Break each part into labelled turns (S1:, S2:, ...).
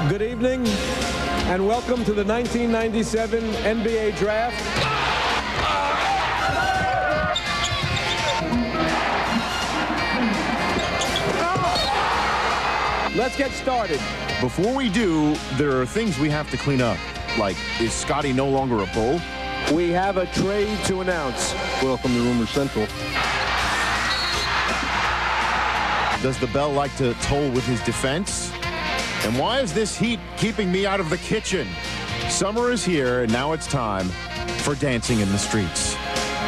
S1: Good evening, and welcome to the 1997 NBA Draft. Let's get started.
S2: Before we do, there are things we have to clean up. Like, is Scottie no longer a Bull?
S1: We have a trade to announce.
S3: Welcome to Rumor Central.
S2: Does the bell like to toll with his defense? And why is this heat keeping me out of the kitchen? Summer is here, and now it's time for dancing in the streets.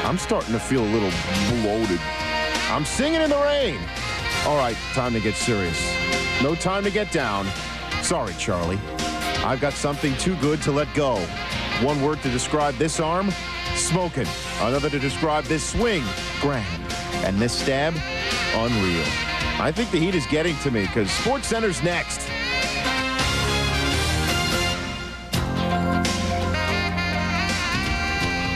S2: I'm starting to feel a little bloated. I'm singing in the rain. All right, time to get serious. No time to get down. Sorry, Charlie. I've got something too good to let go. One word to describe this arm, smoking. Another to describe this swing, grand. And this stab, unreal. I think the heat is getting to me because Sportscenter's next.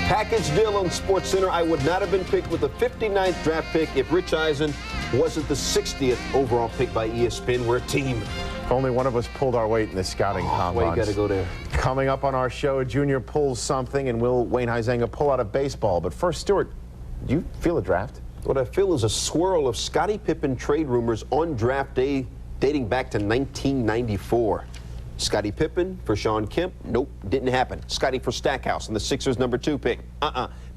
S4: Package deal on Sportscenter. I would not have been picked with the 59th draft pick if Rich Eisen wasn't the 60th overall pick by ESPN. We're a team.
S2: If only one of us pulled our weight in the scouting combine.
S4: Well, you got to go there.
S2: Coming up on our show, Junior pulls something, and will Wayne Huizenga pull out a baseball? But first, Stuart, do you feel a draft?
S4: What I feel is a swirl of Scottie Pippen trade rumors on draft day dating back to 1994. Scottie Pippen for Sean Kemp? Nope, didn't happen. Scottie for Stackhouse and the Sixers' #2 pick?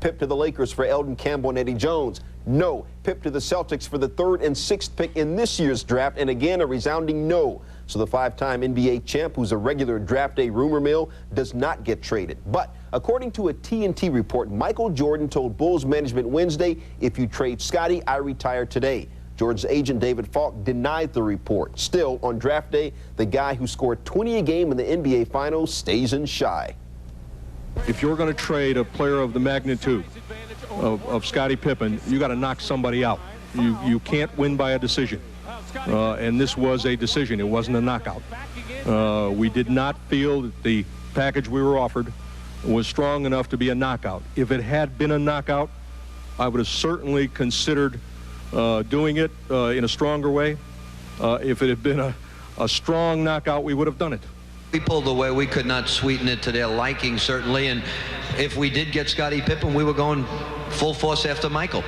S4: Pip to the Lakers for Eldon Campbell and Eddie Jones? No. Pip to the Celtics for the 3rd and 6th pick in this year's draft, and again, a resounding no. So the 5-time NBA champ, who's a regular draft day rumor mill, does not get traded. But according to a TNT report, Michael Jordan told Bulls management Wednesday, if you trade Scottie, I retire today. Jordan's agent, David Falk, denied the report. Still, on draft day, the guy who scored 20 a game in the NBA Finals stays in shy.
S3: If you're going to trade a player of the magnitude of Scottie Pippen, you got to knock somebody out. You can't win by a decision. And this was a decision. It wasn't a knockout. We did not feel that the package we were offered was strong enough to be a knockout. If it had been a knockout, I would have certainly considered doing it in a stronger way. If it had been a strong knockout, we would have done it.
S5: We pulled away. We could not sweeten it to their liking, certainly. And if we did get Scottie Pippen, we were going full force after Michael.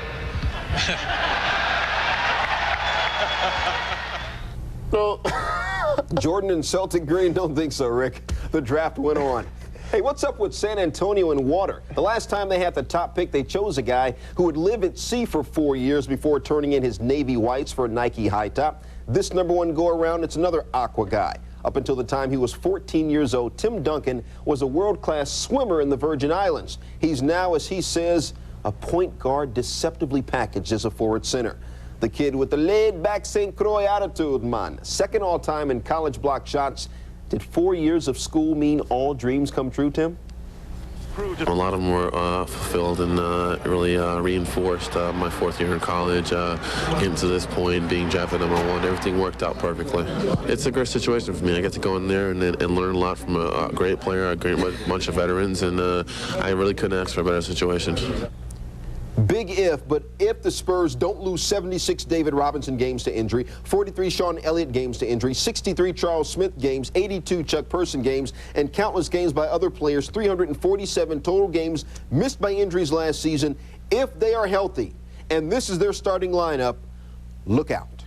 S4: No, Jordan and Celtic Green don't think so, Rick. The draft went on. Hey, what's up with San Antonio and water? The last time they had the top pick, they chose a guy who would live at sea for 4 years before turning in his navy whites for a Nike high top. This #1 go-around, it's another aqua guy. Up until the time he was 14 years old, Tim Duncan was a world-class swimmer in the Virgin Islands. He's now, as he says, a point guard deceptively packaged as a forward center. The kid with the laid-back St. Croix attitude, man. Second all-time in college block shots. Did 4 years of school mean all dreams come true, Tim?
S6: A lot of them were fulfilled and really reinforced my 4th year in college. Getting to this point, being drafted #1, everything worked out perfectly. It's a great situation for me. I get to go in there and learn a lot from a great player, a great bunch of veterans, and I really couldn't ask for a better situation.
S4: Big if, but if the Spurs don't lose 76 David Robinson games to injury, 43 Sean Elliott games to injury, 63 Charles Smith games, 82 Chuck Person games, and countless games by other players, 347 total games missed by injuries last season, if they are healthy, and this is their starting lineup, look out.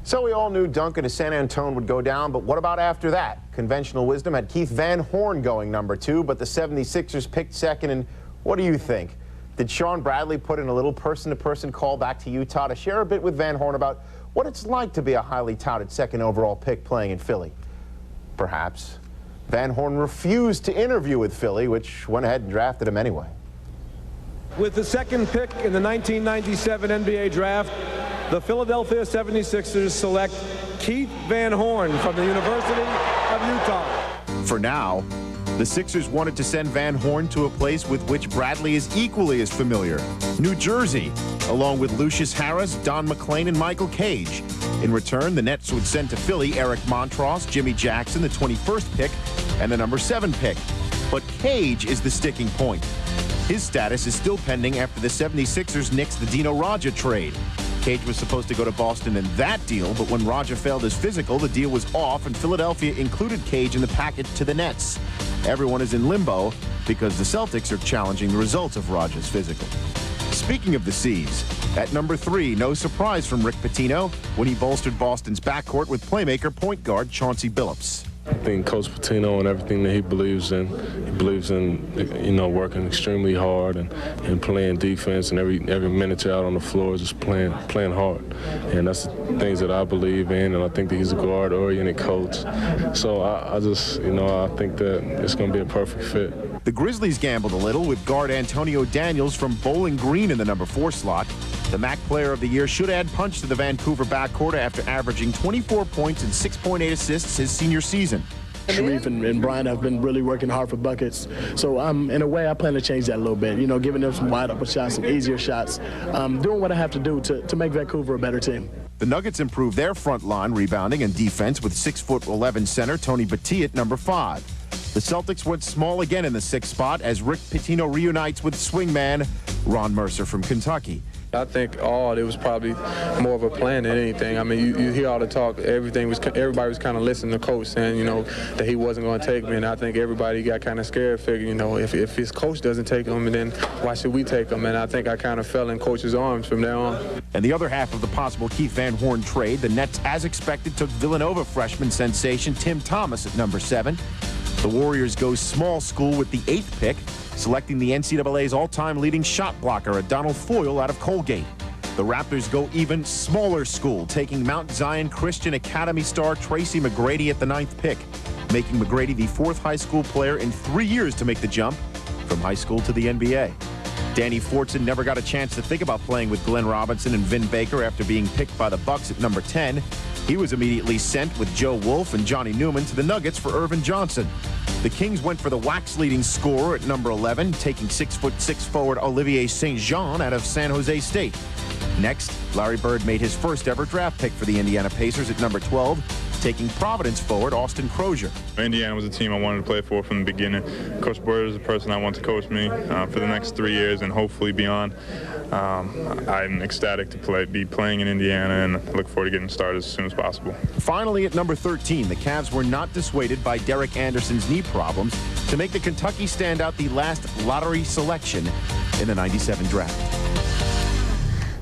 S2: So we all knew Duncan to San Antonio would go down, but what about after that? Conventional wisdom had Keith Van Horn going #2, but the 76ers picked second, and what do you think? Did Sean Bradley put in a little person-to-person call back to Utah to share a bit with Van Horn about what it's like to be a highly touted 2nd overall pick playing in Philly? Perhaps. Van Horn refused to interview with Philly, which went ahead and drafted him anyway.
S1: With the 2nd pick in the 1997 NBA Draft, the Philadelphia 76ers select Keith Van Horn from the University of Utah.
S2: For now, the Sixers wanted to send Van Horn to a place with which Bradley is equally as familiar, New Jersey, along with Lucius Harris, Don McClain, and Michael Cage. In return, the Nets would send to Philly Eric Montross, Jimmy Jackson, the 21st pick, and the #7 pick. But Cage is the sticking point. His status is still pending after the 76ers nixed the Dino Radja trade. Cage was supposed to go to Boston in that deal, but when Roger failed his physical, the deal was off, and Philadelphia included Cage in the package to the Nets. Everyone is in limbo because the Celtics are challenging the results of Roger's physical. Speaking of the C's, at number 3, no surprise from Rick Pitino when he bolstered Boston's backcourt with playmaker point guard Chauncey Billups.
S7: I think Coach Pitino and everything that he believes in, working extremely hard and playing defense, and every minute you're out on the floor is just playing hard. And that's the things that I believe in, and I think that he's a guard-oriented coach. So I think that it's going to be a perfect fit.
S2: The Grizzlies gambled a little with guard Antonio Daniels from Bowling Green in the number 4 slot. The MAC Player of the Year should add punch to the Vancouver backcourt after averaging 24 points and 6.8 assists his senior season.
S8: Sharif and Brian have been really working hard for buckets. So in a way, I plan to change that a little bit. Giving them some wide open shots, some easier shots, doing what I have to do to make Vancouver a better team.
S2: The Nuggets improved their front line rebounding and defense with 6'11" center Tony Battie at number 5. The Celtics went small again in the 6th spot as Rick Pitino reunites with swingman Ron Mercer from Kentucky.
S9: I think it was probably more of a plan than anything. I mean, you hear all the talk. Everybody was kind of listening to Coach saying, that he wasn't going to take me, and I think everybody got kind of scared, figuring, if his coach doesn't take him, then why should we take him? And I think I kind of fell in Coach's arms from there on.
S2: And the other half of the possible Keith Van Horn trade, the Nets, as expected, took Villanova freshman sensation Tim Thomas at number 7. The Warriors go small school with the 8th pick, selecting the NCAA's all-time leading shot blocker, Donald Foyle, out of Colgate. The Raptors go even smaller school, taking Mount Zion Christian Academy star Tracy McGrady at the 9th pick, making McGrady the 4th high school player in 3 years to make the jump from high school to the NBA. Danny Fortson never got a chance to think about playing with Glenn Robinson and Vin Baker after being picked by the Bucks at number 10. He was immediately sent with Joe Wolf and Johnny Newman to the Nuggets for Irvin Johnson. The Kings went for the wax leading scorer at number 11, taking 6'6" forward Olivier St. Jean out of San Jose State. Next, Larry Bird made his first ever draft pick for the Indiana Pacers at number 12, taking Providence forward Austin Crozier.
S10: Indiana was a team I wanted to play for from the beginning. Coach Bird is the person I want to coach me for the next 3 years and hopefully beyond. I'm ecstatic to be playing in Indiana and look forward to getting started as soon as possible.
S2: Finally, at number 13, the Cavs were not dissuaded by Derek Anderson's knee problems to make the Kentucky standout the last lottery selection in the '97 draft.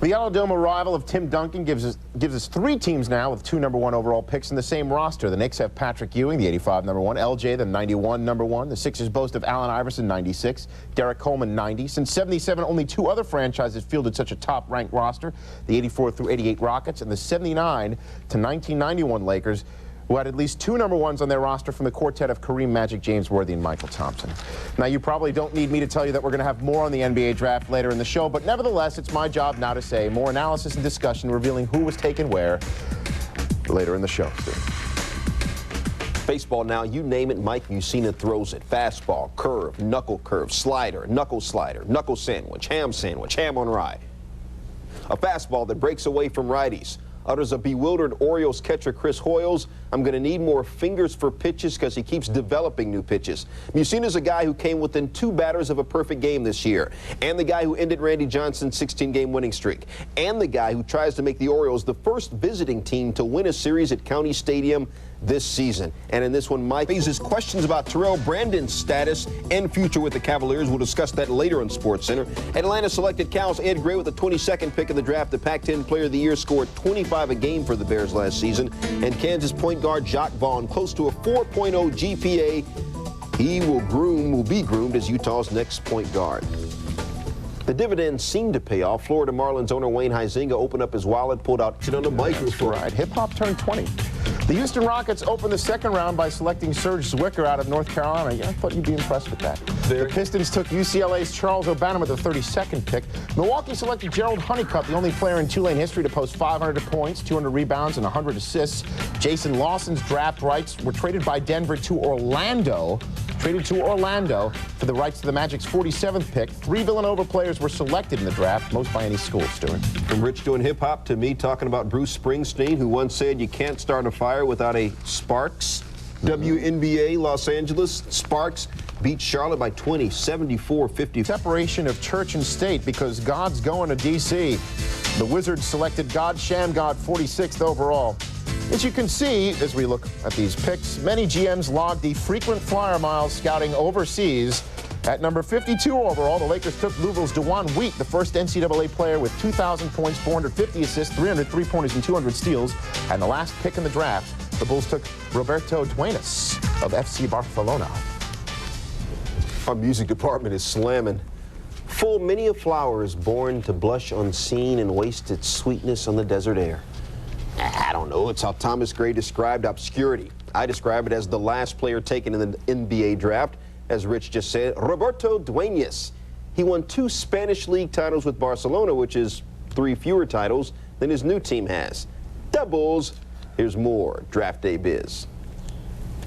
S2: The Yellow Dome arrival of Tim Duncan gives us 3 teams now with 2 number 1 overall picks in the same roster. The Knicks have Patrick Ewing, the 85 number 1, LJ, the 91 number 1. The Sixers boast of Allen Iverson, 96, Derek Coleman, 90. Since 77, only 2 other franchises fielded such a top-ranked roster, the 84 through 88 Rockets and the 79 to 1991 Lakers, who had at least 2 number 1s on their roster from the quartet of Kareem, Magic, James Worthy, and Michael Thompson. Now, you probably don't need me to tell you that we're going to have more on the NBA draft later in the show, but nevertheless, it's my job now to say more analysis and discussion revealing who was taken where later in the show.
S4: Baseball now, you name it, Mike Mussina throws it. Fastball, curve, knuckle slider, knuckle sandwich, ham on rye. A fastball that breaks away from righties. Utters a bewildered Orioles catcher Chris Hoyles, I'm going to need more fingers for pitches because he keeps developing new pitches. Mussina's a guy who came within 2 batters of a perfect game this year, and the guy who ended Randy Johnson's 16-game winning streak, and the guy who tries to make the Orioles the first visiting team to win a series at County Stadium this season. And in this one, Mike raises questions about Terrell Brandon's status and future with the Cavaliers. We'll discuss that later on SportsCenter. Atlanta selected Cal's Ed Gray with the 22nd pick in the draft. The Pac-10 Player of the Year scored 25 a game for the Bears last season. And Kansas point guard Jacques Vaughn, close to a 4.0 GPA. He will be groomed as Utah's next point guard. The dividends seem to pay off. Florida Marlins owner Wayne Huizenga opened up his wallet, pulled out on the microphone.
S2: Right, hip-hop turned 20. The Houston Rockets opened the second round by selecting Serge Zwicker out of North Carolina. Yeah, I thought you'd be impressed with that. The Pistons took UCLA's Charles O'Bannon with the 32nd pick. Milwaukee selected Gerald Honeycutt, the only player in Tulane history to post 500 points, 200 rebounds, and 100 assists. Jason Lawson's draft rights were traded by Denver to Orlando. For the rights to the Magic's 47th pick. 3 Villanova players were selected in the draft, most by any school, Stuart.
S4: From Rich doing hip-hop to me talking about Bruce Springsteen, who once said you can't start a fire without a Sparks. WNBA, Los Angeles, Sparks beat Charlotte by 20, 74-50.
S2: Separation of church and state because God's going to D.C. The Wizards selected God Shamgod 46th overall. As you can see, as we look at these picks, many GMs logged the frequent flyer miles scouting overseas. At number 52 overall, the Lakers took Louisville's DeJuan Wheat, the first NCAA player with 2,000 points, 450 assists, 300 three-pointers, and 200 steals. And the last pick in the draft, the Bulls took Roberto Duenas of FC Barcelona.
S4: Our music department is slamming. Full many a flower is born to blush unseen and waste its sweetness on the desert air. I don't know. It's how Thomas Gray described obscurity. I describe it as the last player taken in the NBA draft. As Rich just said, Roberto Duenas. He won 2 Spanish League titles with Barcelona, which is 3 fewer titles than his new team has. Doubles. Here's more Draft Day Biz.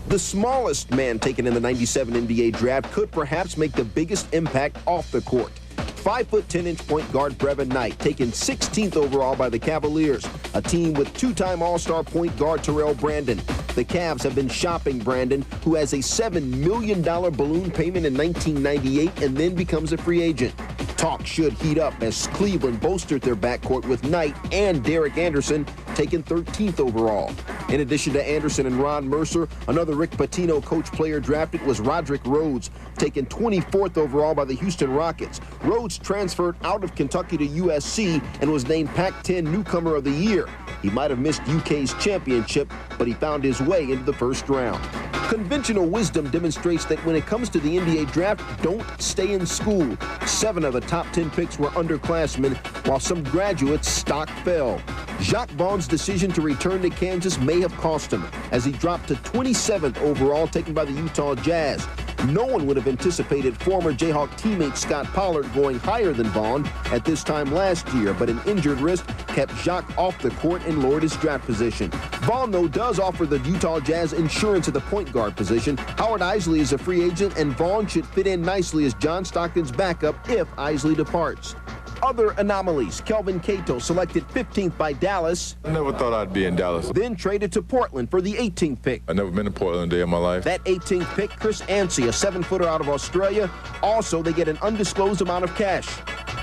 S4: The smallest man taken in the 97 NBA draft could perhaps make the biggest impact off the court. 5'10" point guard Brevin Knight, taken 16th overall by the Cavaliers, a team with 2-time All-Star point guard Terrell Brandon. The Cavs have been shopping Brandon, who has a $7 million balloon payment in 1998 and then becomes a free agent. Talk should heat up as Cleveland bolstered their backcourt with Knight and Derek Anderson, taken 13th overall. In addition to Anderson and Ron Mercer, another Rick Pitino coach player drafted was Roderick Rhodes, taken 24th overall by the Houston Rockets. Rhodes transferred out of Kentucky to USC and was named Pac-10 Newcomer of the Year. He might have missed UK's championship, but he found his way into the first round. Conventional wisdom demonstrates that when it comes to the NBA draft, don't stay in school. 7 of the top 10 picks were underclassmen, while some graduates' stock fell. Jacques Vaughn's decision to return to Kansas may have cost him, as he dropped to 27th overall, taken by the Utah Jazz. No one would have anticipated former Jayhawk teammate Scott Pollard going higher than Vaughn at this time last year, but an injured wrist kept Jacques off the court and lowered his draft position. Vaughn, though, does offer the Utah Jazz insurance at the point guard position. Howard Eisley is a free agent, and Vaughn should fit in nicely as John Stockton's backup if Eisley departs. Other anomalies. Kelvin Cato selected 15th by Dallas.
S11: I never thought I'd be in Dallas.
S4: Then traded to Portland for the 18th pick.
S11: I've never been to Portland a day in my life.
S4: That 18th pick, Chris Ansey, a 7-footer out of Australia. Also, they get an undisclosed amount of cash.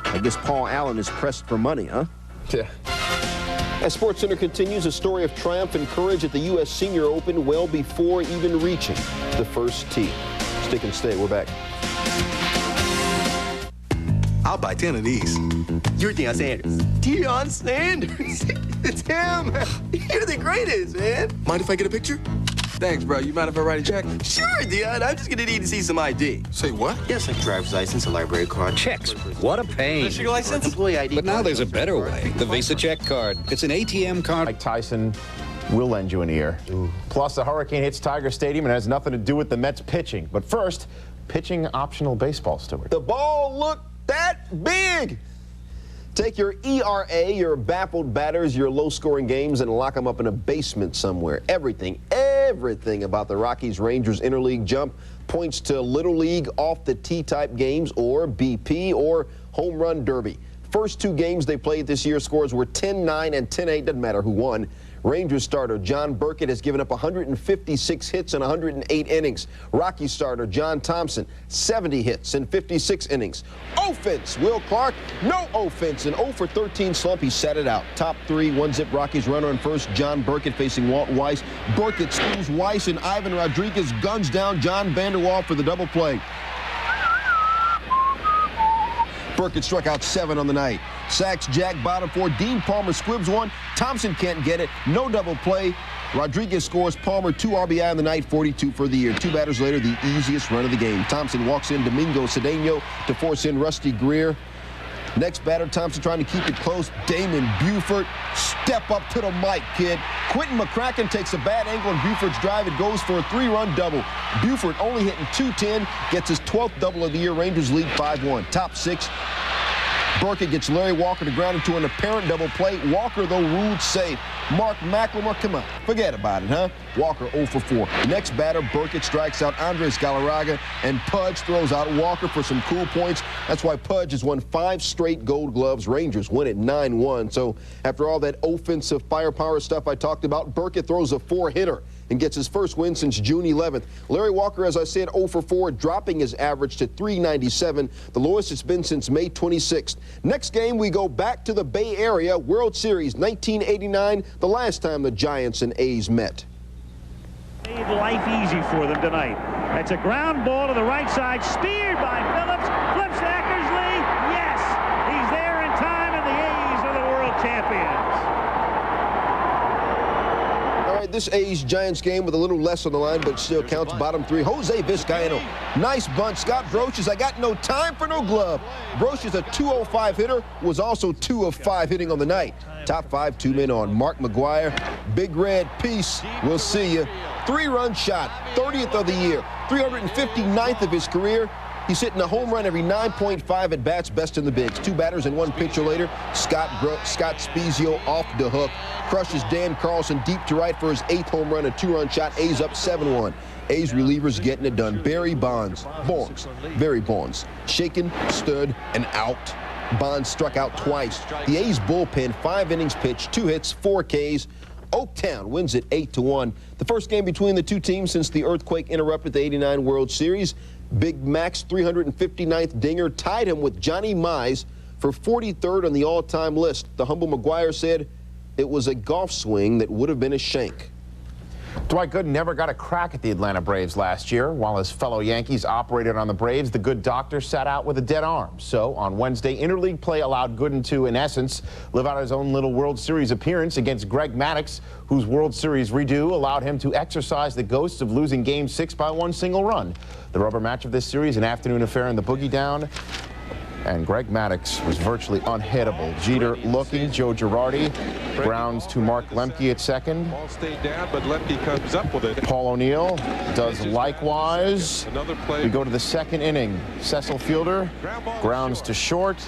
S4: I guess Paul Allen is pressed for money, huh?
S11: Yeah.
S4: As SportsCenter continues, a story of triumph and courage at the U.S. Senior Open well before even reaching the first tee. Stick and stay. We're back.
S12: I'll buy 10 of these. You're Deion Sanders. Deion Sanders? It's him. You're the greatest, man. Mind if I get a picture? Thanks, bro. You mind if I write a check? Sure, Deion. I'm just going to need to see some ID.
S11: Say what?
S12: Yes, like driver's license, a library card.
S13: Checks. What a pain.
S12: Your license?
S13: Employee ID. But now there's a better way. The Visa check card. It's an ATM card.
S2: Mike Tyson will lend you an ear. Ooh. Plus, a hurricane hits Tiger Stadium and has nothing to do with the Mets pitching. But first, pitching optional baseball, Stuart.
S4: The ball looked that big. Take your ERA, your baffled batters, your low-scoring games, and lock them up in a basement somewhere. Everything about the Rockies-Rangers interleague jump points to Little League off-the-tee type games or BP or home run derby. First 2 games they played this year, scores were 10-9 and 10-8. Doesn't matter who won. Rangers starter John Burkett has given up 156 hits in 108 innings. Rockies starter John Thompson, 70 hits in 56 innings. Offense, Will Clark, no offense. An 0 for 13 slump. He sat it out. Top 3, 1-zip Rockies runner on first. John Burkett facing Walt Weiss. Burkett steals Weiss, and Ivan Rodriguez guns down John Vanderwall for the double play. Burkett struck out 7 on the night. Sacks Jack, bottom 4. Dean Palmer squibs 1. Thompson can't get it. No double play. Rodriguez scores. Palmer 2 RBI on the night, 42 for the year. 2 batters later, the easiest run of the game. Thompson walks in Domingo Cedeno to force in Rusty Greer. Next batter, Thompson trying to keep it close. Damon Buford. Step up to the mic, kid. Quentin McCracken takes a bad angle on Buford's drive. It goes for a 3-run double. Buford only hitting .210, gets his 12th double of the year. Rangers lead 5-1. Top 6. Burkett gets Larry Walker to ground into an apparent double play. Walker, though, ruled safe. Mark McLemore, come on, forget about it, huh? Walker 0 for 4. Next batter, Burkett strikes out Andres Galarraga, and Pudge throws out Walker for some cool points. That's why Pudge has won 5 straight Gold Gloves. Rangers win it 9-1. So after all that offensive firepower stuff I talked about, Burkett throws a 4-hitter. and gets his first win since June 11th. Larry Walker, as I said, 0 for 4, dropping his average to .397, the lowest it's been since May 26th. Next game, we go back to the Bay Area, World Series 1989, the last time the Giants and A's met.
S14: Made life easy for them tonight. That's a ground ball to the right side, speared by Billups, flips to Eckersley. Yes, he's there in time, and the A's are the world champions.
S4: All right, this A's-Giants game with a little less on the line, but still counts. Bottom three, Jose Vizcaino. Nice bunt. Scott Brocious, I got no time for no glove. Brocious, a .205 hitter, was also 2 of 5 hitting on the night. Top 5, 2 men on. Mark McGwire, Big Red, peace, we'll see you. 3-run shot, 30th of the year, 359th of his career. He's hitting a home run every 9.5 at-bats, best in the bigs. 2 batters and 1 pitcher later. Scott Spezio off the hook. Crushes Dan Carlson deep to right for his 8th home run, a 2-run shot. A's up 7-1. A's relievers getting it done. Barry Bonds, shaken, stood, and out. Bonds struck out twice. The A's bullpen, 5 innings pitched, 2 hits, 4 Ks. Oaktown wins it 8-1. The first game between the two teams since the earthquake interrupted the '89 World Series. Big Mac's 359th dinger tied him with Johnny Mize for 43rd on the all-time list. The humble McGwire said it was a golf swing that would have been a shank.
S2: Dwight Gooden never got a crack at the Atlanta Braves last year. While his fellow Yankees operated on the Braves, the good doctor sat out with a dead arm. So on Wednesday, interleague play allowed Gooden to, in essence, live out his own little World Series appearance against Greg Maddux, whose World Series redo allowed him to exorcise the ghosts of losing Game 6 by 1 single run. The rubber match of this series, an afternoon affair in the Boogie Down. And Greg Maddux was virtually unhittable. Jeter looking, Joe Girardi grounds to Mark Lemke at second.
S15: Ball stayed down, but Lemke comes up with it.
S2: Paul O'Neill does likewise. We go to the second inning. Cecil Fielder grounds to short.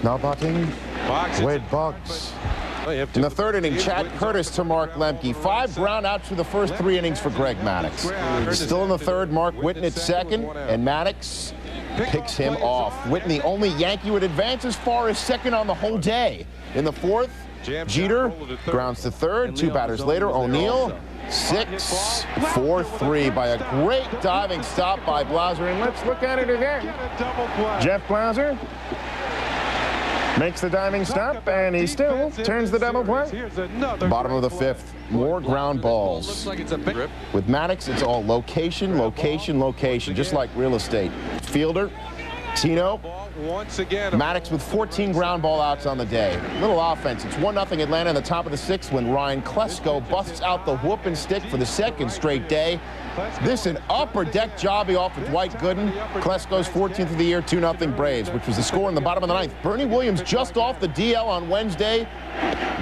S2: Now batting, Wade Boggs. In the third inning, Chad Curtis to Mark Lemke. 5 ground outs through the first 3 innings for Greg Maddux. Still in the third, Mark Whitten at second, and Maddux picks him off. Whitten, the only Yankee, would advance as far as second on the whole day. In the fourth, Jeter grounds to third. 2 batters later, O'Neill, 6, 4-3 by a great diving stop by Blauser. And let's look at it again. Jeff Blauser makes the diving stop, and he still turns the double play. Bottom of the 5th, more ground balls. With Maddux, it's all location, location, location, just like real estate. Fielder, Tino, Maddux with 14 ground ball outs on the day. Little offense. It's 1-0 Atlanta in the top of the 6th when Ryan Klesko busts out the whooping stick for the 2nd straight day. This an upper deck jobby off of Dwight Gooden. Klesko's 14th of the year, 2-0 Braves, which was the score in the bottom of the 9th. Bernie Williams just off the DL on Wednesday,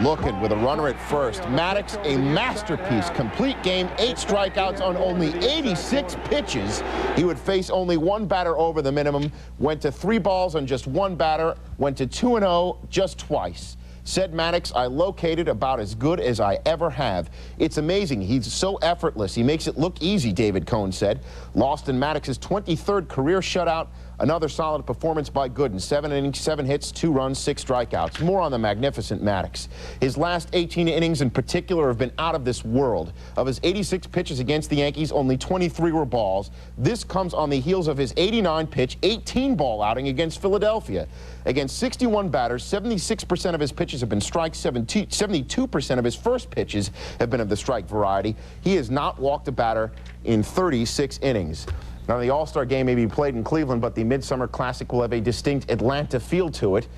S2: looking with a runner at first. Maddux, a masterpiece, complete game, 8 strikeouts on only 86 pitches. He would face only 1 batter over the minimum, went to 3 balls on just 1 batter, went to 2-0 just twice. Said Maddux, I located about as good as I ever have. It's amazing. He's so effortless. He makes it look easy, David Cohn said. Lost in Maddox's 23rd career shutout. Another solid performance by Gooden. 7 innings, 7 hits, 2 runs, 6 strikeouts. More on the magnificent Maddux. His last 18 innings in particular have been out of this world. Of his 86 pitches against the Yankees, only 23 were balls. This comes on the heels of his 89-pitch, 18-ball outing against Philadelphia. Against 61 batters, 76% of his pitches have been strikes, 72% of his first pitches have been of the strike variety. He has not walked a batter in 36 innings. Now, the All-Star game may be played in Cleveland, but the Midsummer Classic will have a distinct Atlanta feel to it.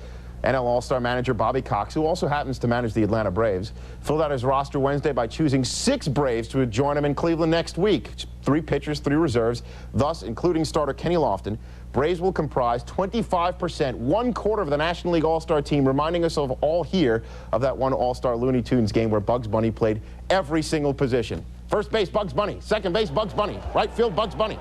S2: NL All-Star manager Bobby Cox, who also happens to manage the Atlanta Braves, filled out his roster Wednesday by choosing 6 Braves to join him in Cleveland next week. 3 pitchers, 3 reserves, thus including starter Kenny Lofton. Braves will comprise 25%, 1/4 of the National League All-Star team, reminding us of all here of that one All-Star Looney Tunes game where Bugs Bunny played every single position. First base, Bugs Bunny. Second base, Bugs Bunny. Right field, Bugs Bunny.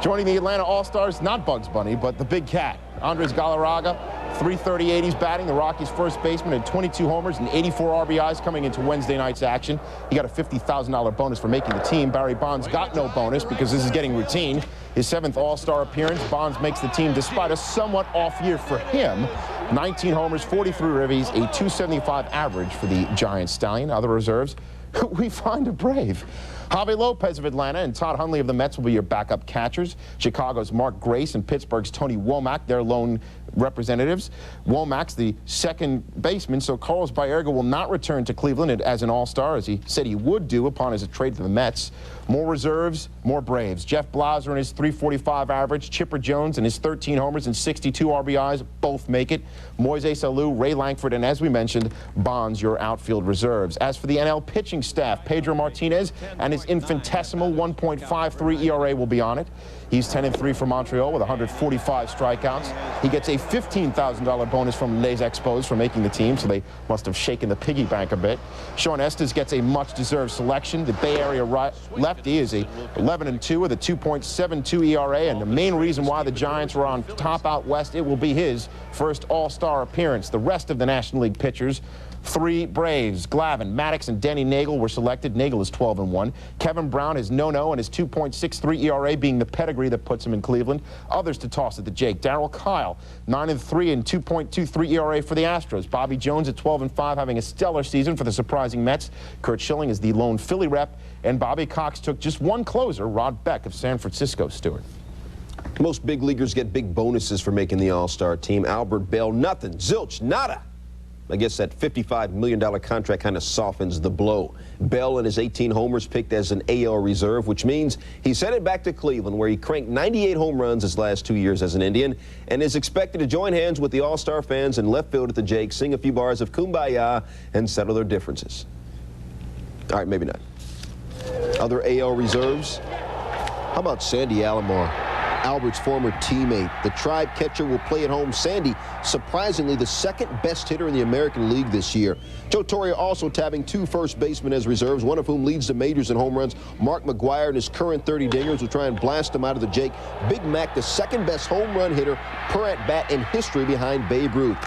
S2: Joining the Atlanta All-Stars, not Bugs Bunny, but the big cat, Andres Galarraga, 330 80s batting. The Rockies' first baseman had 22 homers and 84 RBIs coming into Wednesday night's action. He got a $50,000 bonus for making the team. Barry Bonds got no bonus because this is getting routine. His 7th All-Star appearance, Bonds makes the team despite a somewhat off year for him. 19 homers, 43 ribbies, a .275 average for the Giant Stallion. Other reserves, we find a Brave. Javi Lopez of Atlanta and Todd Hundley of the Mets will be your backup catchers. Chicago's Mark Grace and Pittsburgh's Tony Womack, their lone representatives. Womack's the second baseman, so Carlos Baerga will not return to Cleveland as an all-star, as he said he would do upon his trade to the Mets. More reserves, more Braves. Jeff Blauser and his .345 average, Chipper Jones and his 13 homers and 62 RBIs both make it. Moises Alou, Ray Langford, and as we mentioned, Bonds, your outfield reserves. As for the NL pitching staff, Pedro Martinez and his infinitesimal 1.53 ERA will be on it. He's 10-3 for Montreal with 145 strikeouts. He gets a $15,000 bonus from Les Expos for making the team, so they must have shaken the piggy bank a bit. Sean Estes gets a much-deserved selection. The Bay Area lefty is a 11-2 with a 2.72 ERA, and the main reason why the Giants were on top out west, it will be his first all-star appearance. The rest of the National League pitchers, 3 Braves, Glavine, Maddox, and Denny Nagel were selected. Nagel is 12-1. Kevin Brown is no-no, and his 2.63 ERA being the pedigree that puts him in Cleveland. Others to toss at the Jake. Darryl Kyle, 9-3 and 2.23 ERA for the Astros. Bobby Jones at 12-5, having a stellar season for the surprising Mets. Kurt Schilling is the lone Philly rep, and Bobby Cox took just one closer, Rod Beck of San Francisco. Stuart.
S4: Most big leaguers get big bonuses for making the All-Star team. Albert Bell, nothing. Zilch, nada. I guess that $55 million contract kind of softens the blow. Bell and his 18 homers picked as an AL reserve, which means he's headed back to Cleveland, where he cranked 98 home runs his last 2 years as an Indian, and is expected to join hands with the All-Star fans in left field at the Jake, sing a few bars of Kumbaya, and settle their differences. All right, maybe not. Other AL reserves? How about Sandy Alomar, Albert's former teammate? The Tribe catcher will play at home. Sandy, surprisingly, the second best hitter in the American League this year. Joe Torre also tabbing 2 first basemen as reserves, one of whom leads the majors in home runs. Mark McGwire and his current 30 dingers will try and blast him out of the Jake. Big Mac, the second best home run hitter per at-bat in history behind Babe Ruth.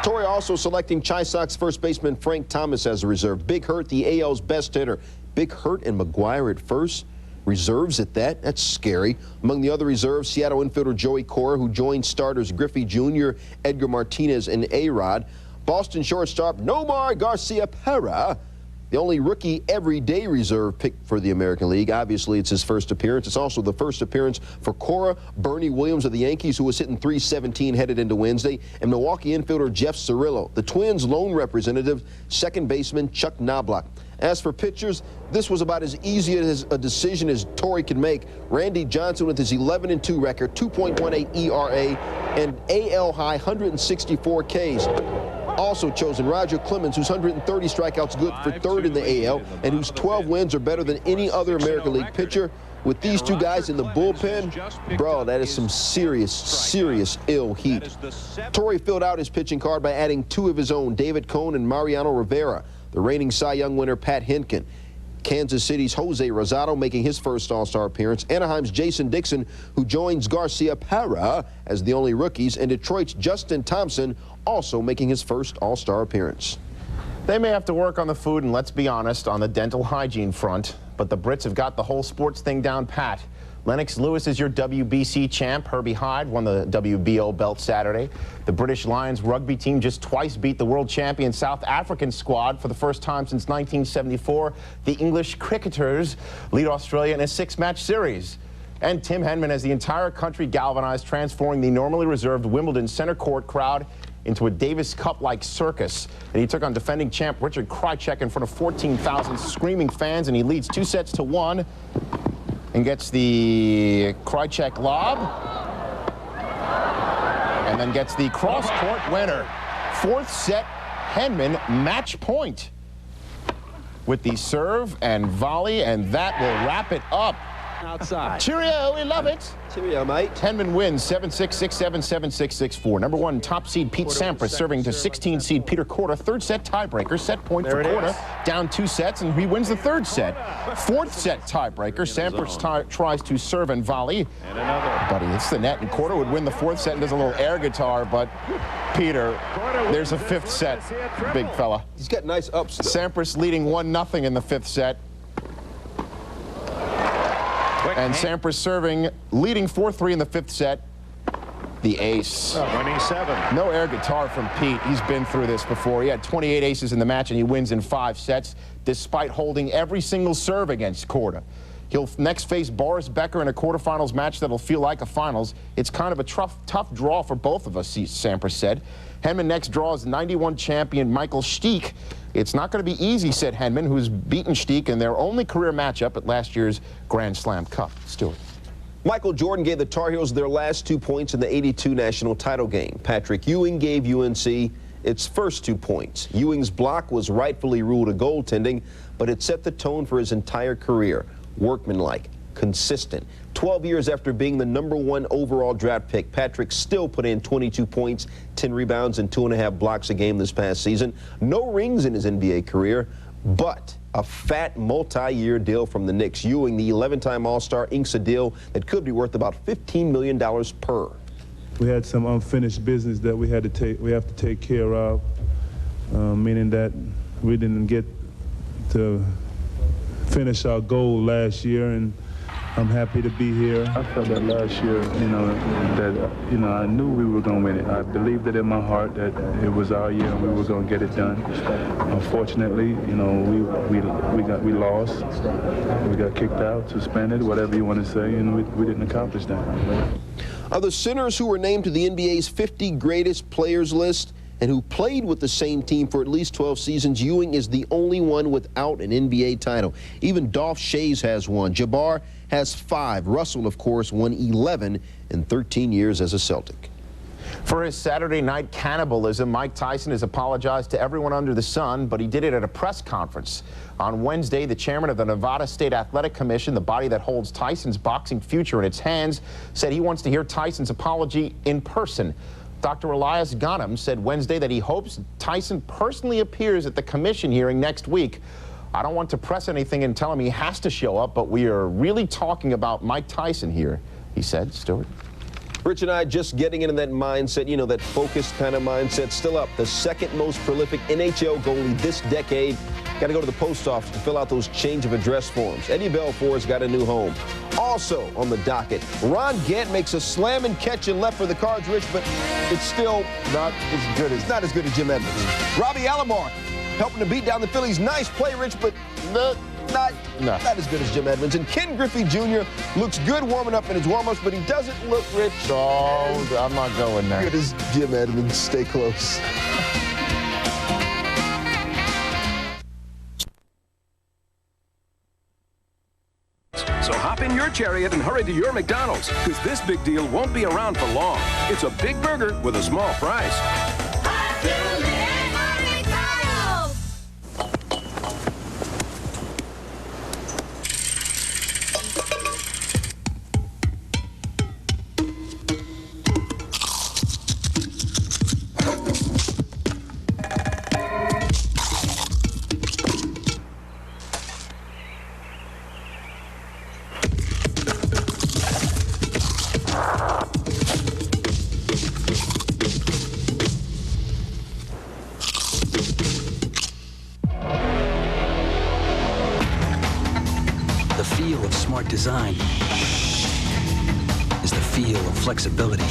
S4: Torre also selecting Chi Sox first baseman Frank Thomas as a reserve. Big Hurt, the AL's best hitter. Big Hurt and McGwire at first. Reserves at that? That's scary. Among the other reserves, Seattle infielder Joey Cora, who joined starters Griffey Jr., Edgar Martinez, and A-Rod. Boston shortstop Nomar Garcia-Parra, the only rookie everyday reserve picked for the American League. Obviously, it's his first appearance. It's also the first appearance for Cora. Bernie Williams of the Yankees, who was hitting .317 headed into Wednesday, and Milwaukee infielder Jeff Cirillo. The Twins' lone representative, second baseman Chuck Knobloch. As for pitchers, this was about as easy as a decision as Torrey could make. Randy Johnson with his 11-2 record, 2.18 ERA, and AL high 164 Ks. Also chosen Roger Clemens, whose 130 strikeouts good for third in the AL, and whose 12 wins are better than any other American League pitcher. With these two guys in the bullpen, bro, that is some serious ill heat. Torrey filled out his pitching card by adding 2 of his own, David Cone and Mariano Rivera. The reigning Cy Young winner, Pat Hinkin. Kansas City's Jose Rosado making his first All-Star appearance. Anaheim's Jason Dixon, who joins Garcia-Parra as the only rookies. And Detroit's Justin Thompson also making his first All-Star appearance.
S2: They may have to work on the food and, let's be honest, on the dental hygiene front, but the Brits have got the whole sports thing down pat. Lennox Lewis is your WBC champ. Herbie Hyde won the WBO belt Saturday. The British Lions rugby team just twice beat the world champion South African squad for the first time since 1974. The English cricketers lead Australia in a 6-match series. And Tim Henman has the entire country galvanized, transforming the normally reserved Wimbledon center court crowd into a Davis Cup-like circus. And he took on defending champ Richard Krajicek in front of 14,000 screaming fans, and he leads 2-1. And gets the Krajicek lob, and then gets the cross-court winner. 4th set, Henman match point with the serve and volley, and that will wrap it up.
S16: Outside.
S2: Cheerio, we love it.
S4: Cheerio, mate.
S2: Henman wins 7-6, 6-7, 7-6, 6-4. Number 1 top seed Pete Sampras serving to 16 seed Peter Korda. 3rd set tiebreaker. Set point for Korda. Down 2 sets, and he wins the 3rd set. 4th set tiebreaker. Sampras tries to serve and volley.
S16: And another.
S2: But he hits the net, and Korda would win the 4th set and does a little air guitar, but Peter, there's a 5th set, big fella.
S4: He's got nice ups, though.
S2: Sampras leading 1-0 in the 5th set. And Sampras serving, leading 4-3 in the 5th set. the ace.
S16: 27.
S2: No air guitar from Pete. He's been through this before. He had 28 aces in the match, and he wins in 5 sets, despite holding every single serve against Korda. He'll next face Boris Becker in a quarterfinals match that'll feel like a finals. It's kind of a tough draw for both of us, Sampras said. Henman next draws 91 champion Michael Stich. It's not going to be easy, said Henman, who's beaten Stich in their only career matchup at last year's Grand Slam Cup. Stuart.
S4: Michael Jordan gave the Tar Heels their last 2 points in the '82 national title game. Patrick Ewing gave UNC its first 2 points. Ewing's block was rightfully ruled a goaltending, but it set the tone for his entire career. Workmanlike, consistent. 12 years after being the #1 overall draft pick, Patrick still put in 22 points, 10 rebounds, and 2.5 blocks a game this past season. No rings in his NBA career, but a fat multi-year deal from the Knicks. Ewing, the 11-time All-Star, inks a deal that could be worth about $15 million per.
S17: We had some unfinished business that we have to take care of, meaning that we didn't get to finish our goal last year, and I'm happy to be here. I felt that last year, I knew we were going to win it. I believed it in my heart that it was our year and we were going to get it done. Unfortunately, we lost. We got kicked out, suspended, whatever you want to say, and we didn't accomplish that.
S4: Of the centers who were named to the NBA's 50 greatest players list and who played with the same team for at least 12 seasons, Ewing is the only one without an NBA title. Even Dolph Schayes has one. Jabbar has 5. Russell, of course, won 11 in 13 years as a Celtic.
S2: For his Saturday night cannibalism, Mike Tyson has apologized to everyone under the sun, but he did it at a press conference. On Wednesday, the chairman of the Nevada State Athletic Commission, the body that holds Tyson's boxing future in its hands, said he wants to hear Tyson's apology in person. Dr. Elias Ghanem said Wednesday that he hopes Tyson personally appears at the commission hearing next week. I don't want to press anything and tell him he has to show up, but we are really talking about Mike Tyson here, he said. Stuart.
S4: Rich and I just getting into that mindset, that focused kind of mindset. Still up, the second most prolific NHL goalie this decade. Got to go to the post office to fill out those change of address forms. Eddie Belfour's got a new home. Also on the docket, Ron Gant makes a slam and catch and left for the Cards, Rich, but it's still not as good as Jim Edmonds. Robbie Alomar helping to beat down the Phillies. Nice play, Rich, but not as good as Jim Edmonds. And Ken Griffey Jr. looks good warming up in his warm-ups, but he doesn't look, Rich.
S2: Oh, I'm not going there.
S4: Good as Jim Edmonds. Stay close.
S18: So hop in your Chariot and hurry to your McDonald's, because this big deal won't be around for long. It's a big burger with a small price.
S19: Design is the feel of flexibility.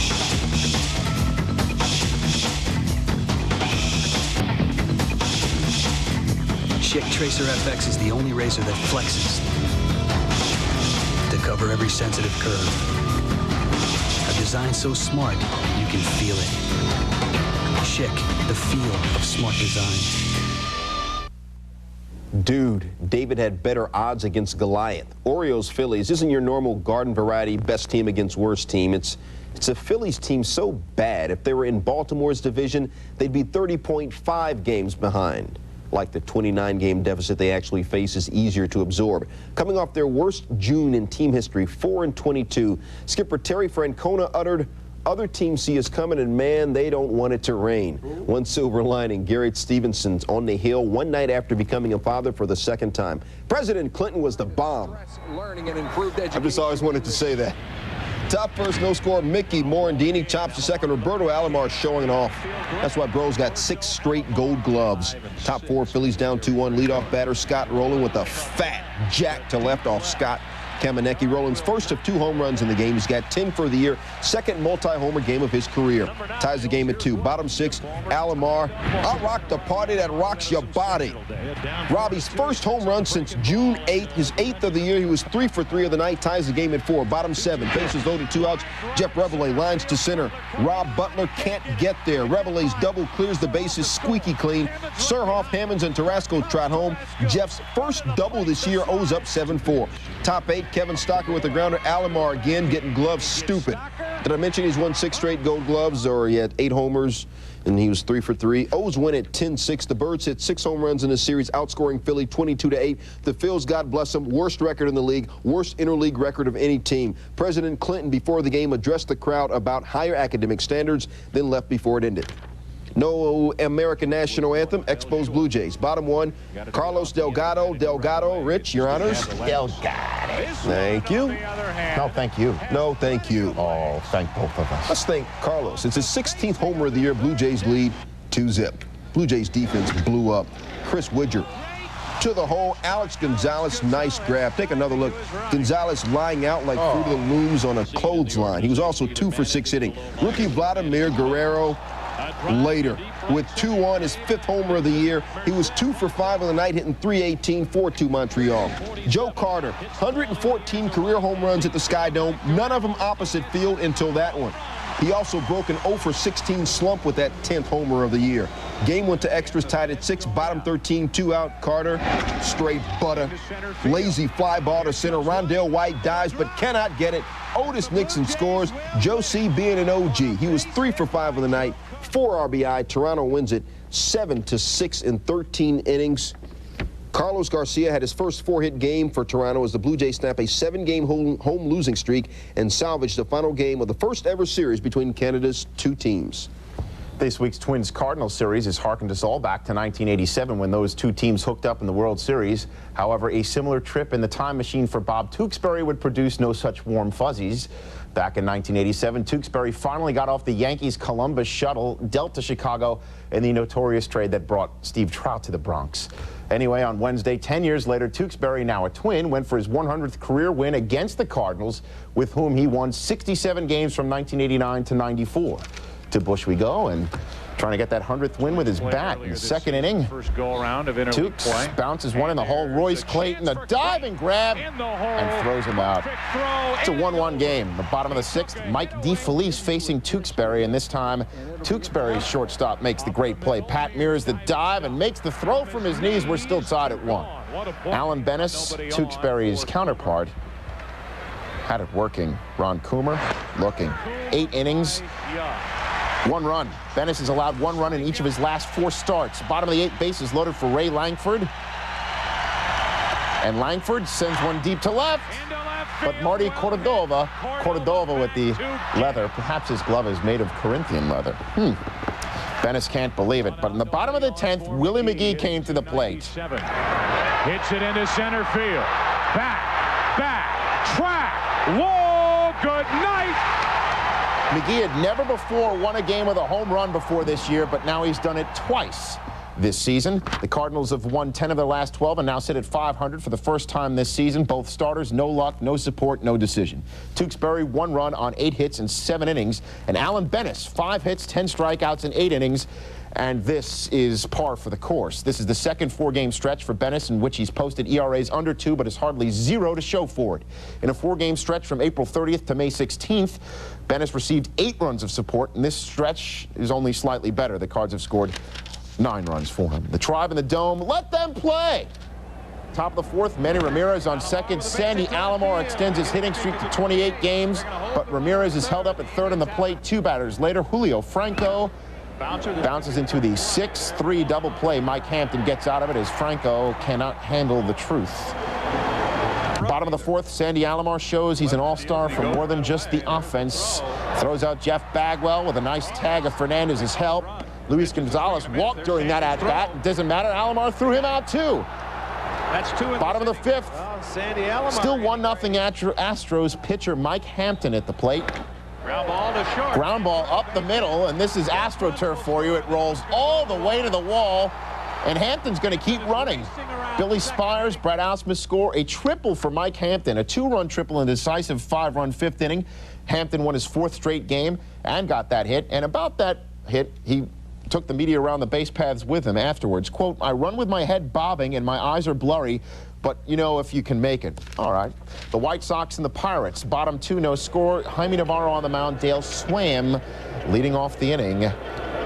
S19: Schick Tracer FX is the only razor that flexes to cover every sensitive curve. A design so smart, you can feel it. Schick, the feel of smart design.
S4: Dude, David had better odds against Goliath. Orioles Phillies isn't your normal garden variety best team against worst team. It's a Phillies team so bad, if they were in Baltimore's division, they'd be 30.5 games behind. Like the 29-game deficit they actually face is easier to absorb. Coming off their worst June in team history, 4-22, skipper Terry Francona uttered, "Other teams see us coming, and man, they don't want it to rain." One silver lining, Garrett Stevenson's on the hill one night after becoming a father for the second time. President Clinton was the bomb. I've just always wanted to say that. Top first, no score, Mickey Morandini chops the second. Roberto Alomar showing it off. That's why Bro's got 6 straight gold gloves. Top 4, Phillies down 2-1. Leadoff batter Scott Rowland with a fat jack to left off Scott. Kamenecki, Rollins' first of 2 home runs in the game. He's got 10 for the year, second multi-homer game of his career. Ties the game at 2. Bottom 6, Alomar. I rock the party that rocks your body. Robbie's first home run since June 8th, his 8th of the year. He was 3 for 3 of the night. Ties the game at 4. Bottom 7, bases loaded, 2 outs. Jeff Reveille lines to center. Rob Butler can't get there. Reveille's double clears the bases squeaky clean. Surhoff, Hammonds, and Tarasco trot home. Jeff's first double this year, O's up 7-4. Top 8, Kevin Stocker with the grounder. Alomar again getting gloves stupid. Did I mention he's won 6 straight gold gloves, or he had 8 homers and he was 3 for 3? O's win at 10-6. The Birds hit 6 home runs in the series, outscoring Philly 22-8. The Phils, God bless them, worst record in the league, worst interleague record of any team. President Clinton, before the game, addressed the crowd about higher academic standards, then left before it ended. No American national anthem, Expos Blue Jays. Bottom 1, Carlos Delgado. Delgado, Rich, your honors.
S2: Delgado.
S4: Thank you.
S2: No, thank you.
S4: No, thank you.
S2: Oh, thank both of us.
S4: Let's thank Carlos. It's his 16th homer of the year. Blue Jays lead 2-zip. Blue Jays defense blew up. Chris Widger to the hole. Alex Gonzalez, nice grab. Take another look. Gonzalez lying out like Fruit of the Looms on a clothesline. He was also 2 for 6 hitting. Rookie Vladimir Guerrero later with 2 on his 5th homer of the year. He was 2 for 5 on the night, hitting .318, 4-2 Montreal. Joe Carter, 114 career home runs at the Sky Dome, none of them opposite field until that one. He also broke an 0 for 16 slump with that 10th homer of the year. Game went to extras, tied at 6, bottom 13, 2 out. Carter, straight butter. Lazy fly ball to center. Rondell White dives but cannot get it. Otis Nixon scores. Joe C. being an OG. He was 3 for 5 on the night, 4 RBI. Toronto wins it 7-6 in 13 innings. Carlos Garcia had his first 4-hit game for Toronto as the Blue Jays snap a 7-game home losing streak and salvage the final game of the first ever series between Canada's 2 teams.
S2: This week's Twins-Cardinals series has harkened us all back to 1987 when those 2 teams hooked up in the World Series. However, a similar trip in the time machine for Bob Tewksbury would produce no such warm fuzzies. Back in 1987, Tewksbury finally got off the Yankees Columbus shuttle, dealt to Chicago in the notorious trade that brought Steve Trout to the Bronx. Anyway, on Wednesday, 10 years later, Tewksbury, now a Twin, went for his 100th career win against the Cardinals, with whom he won 67 games from 1989 to 94. To Bush we go, and trying to get that 100th win with his bat in the second inning.
S14: First go around of
S2: Tukes bounces one in the hole. Royce Clayton, a diving grab, and throws him out. It's a 1-1 game. The bottom of the 6th, Mike DeFelice facing Tewksbury, and this time Tewksbury's shortstop makes the great play. Pat mirrors the dive and makes the throw from his knees. We're still tied at 1. Alan Bennis, Tewksbury's counterpart, had it working. Ron Coomer looking. 8 innings. 1 run. Bennis has allowed 1 run in each of his last 4 starts. Bottom of the 8th, bases loaded for Ray Langford. And Langford sends one deep to left. But Marty Cordova with the leather. Perhaps his glove is made of Corinthian leather. Bennis can't believe it. But in the bottom of the 10th, Willie McGee came to the plate.
S14: Hits it into center field. Back, track. Whoa, good night.
S2: McGee had never before won a game with a home run before this year, but now he's done it twice this season. The Cardinals have won 10 of their last 12 and now sit at 500 for the first time this season. Both starters, no luck, no support, no decision. Tewksbury, 1 run on 8 hits in 7 innings. And Alan Bennis, 5 hits, 10 strikeouts in 8 innings. And this is par for the course. This is the second 4-game stretch for Bennis in which he's posted ERAs under 2, but has hardly 0 to show for it. In a 4-game stretch from April 30th to May 16th, Bennis received 8 runs of support, and this stretch is only slightly better. The Cards have scored 9 runs for him. The Tribe in the Dome, let them play! Top of the 4th, Manny Ramirez on second. Sandy Alomar extends his hitting streak to 28 games, but Ramirez is held up at 3rd on the plate. 2 batters later, Julio Franco bounces into the 6-3 double play. Mike Hampton gets out of it as Franco cannot handle the truth. Bottom of the 4th, Sandy Alomar shows he's an all-star for more than just the offense. Throws out Jeff Bagwell with a nice tag of Fernandez's help. Luis Gonzalez walked during that at-bat. It doesn't matter, Alomar threw him out too.
S14: That's 2 in
S2: bottom of the 5th.
S14: Sandy Alomar.
S2: Still 1-0 Astros pitcher Mike Hampton at the plate.
S14: Ground ball to short.
S2: Ground ball up the middle, and this is AstroTurf for you. It rolls all the way to the wall, and Hampton's going to keep running. Billy Spires, Brad Ausmus score a triple for Mike Hampton, a 2-run triple in a decisive 5-run 5th inning. Hampton won his 4th straight game and got that hit. And about that hit, he took the media around the base paths with him afterwards. Quote, "I run with my head bobbing and my eyes are blurry, but you know if you can make it." All right. The White Sox and the Pirates, bottom 2, no score. Jaime Navarro on the mound, Dale Swam leading off the inning.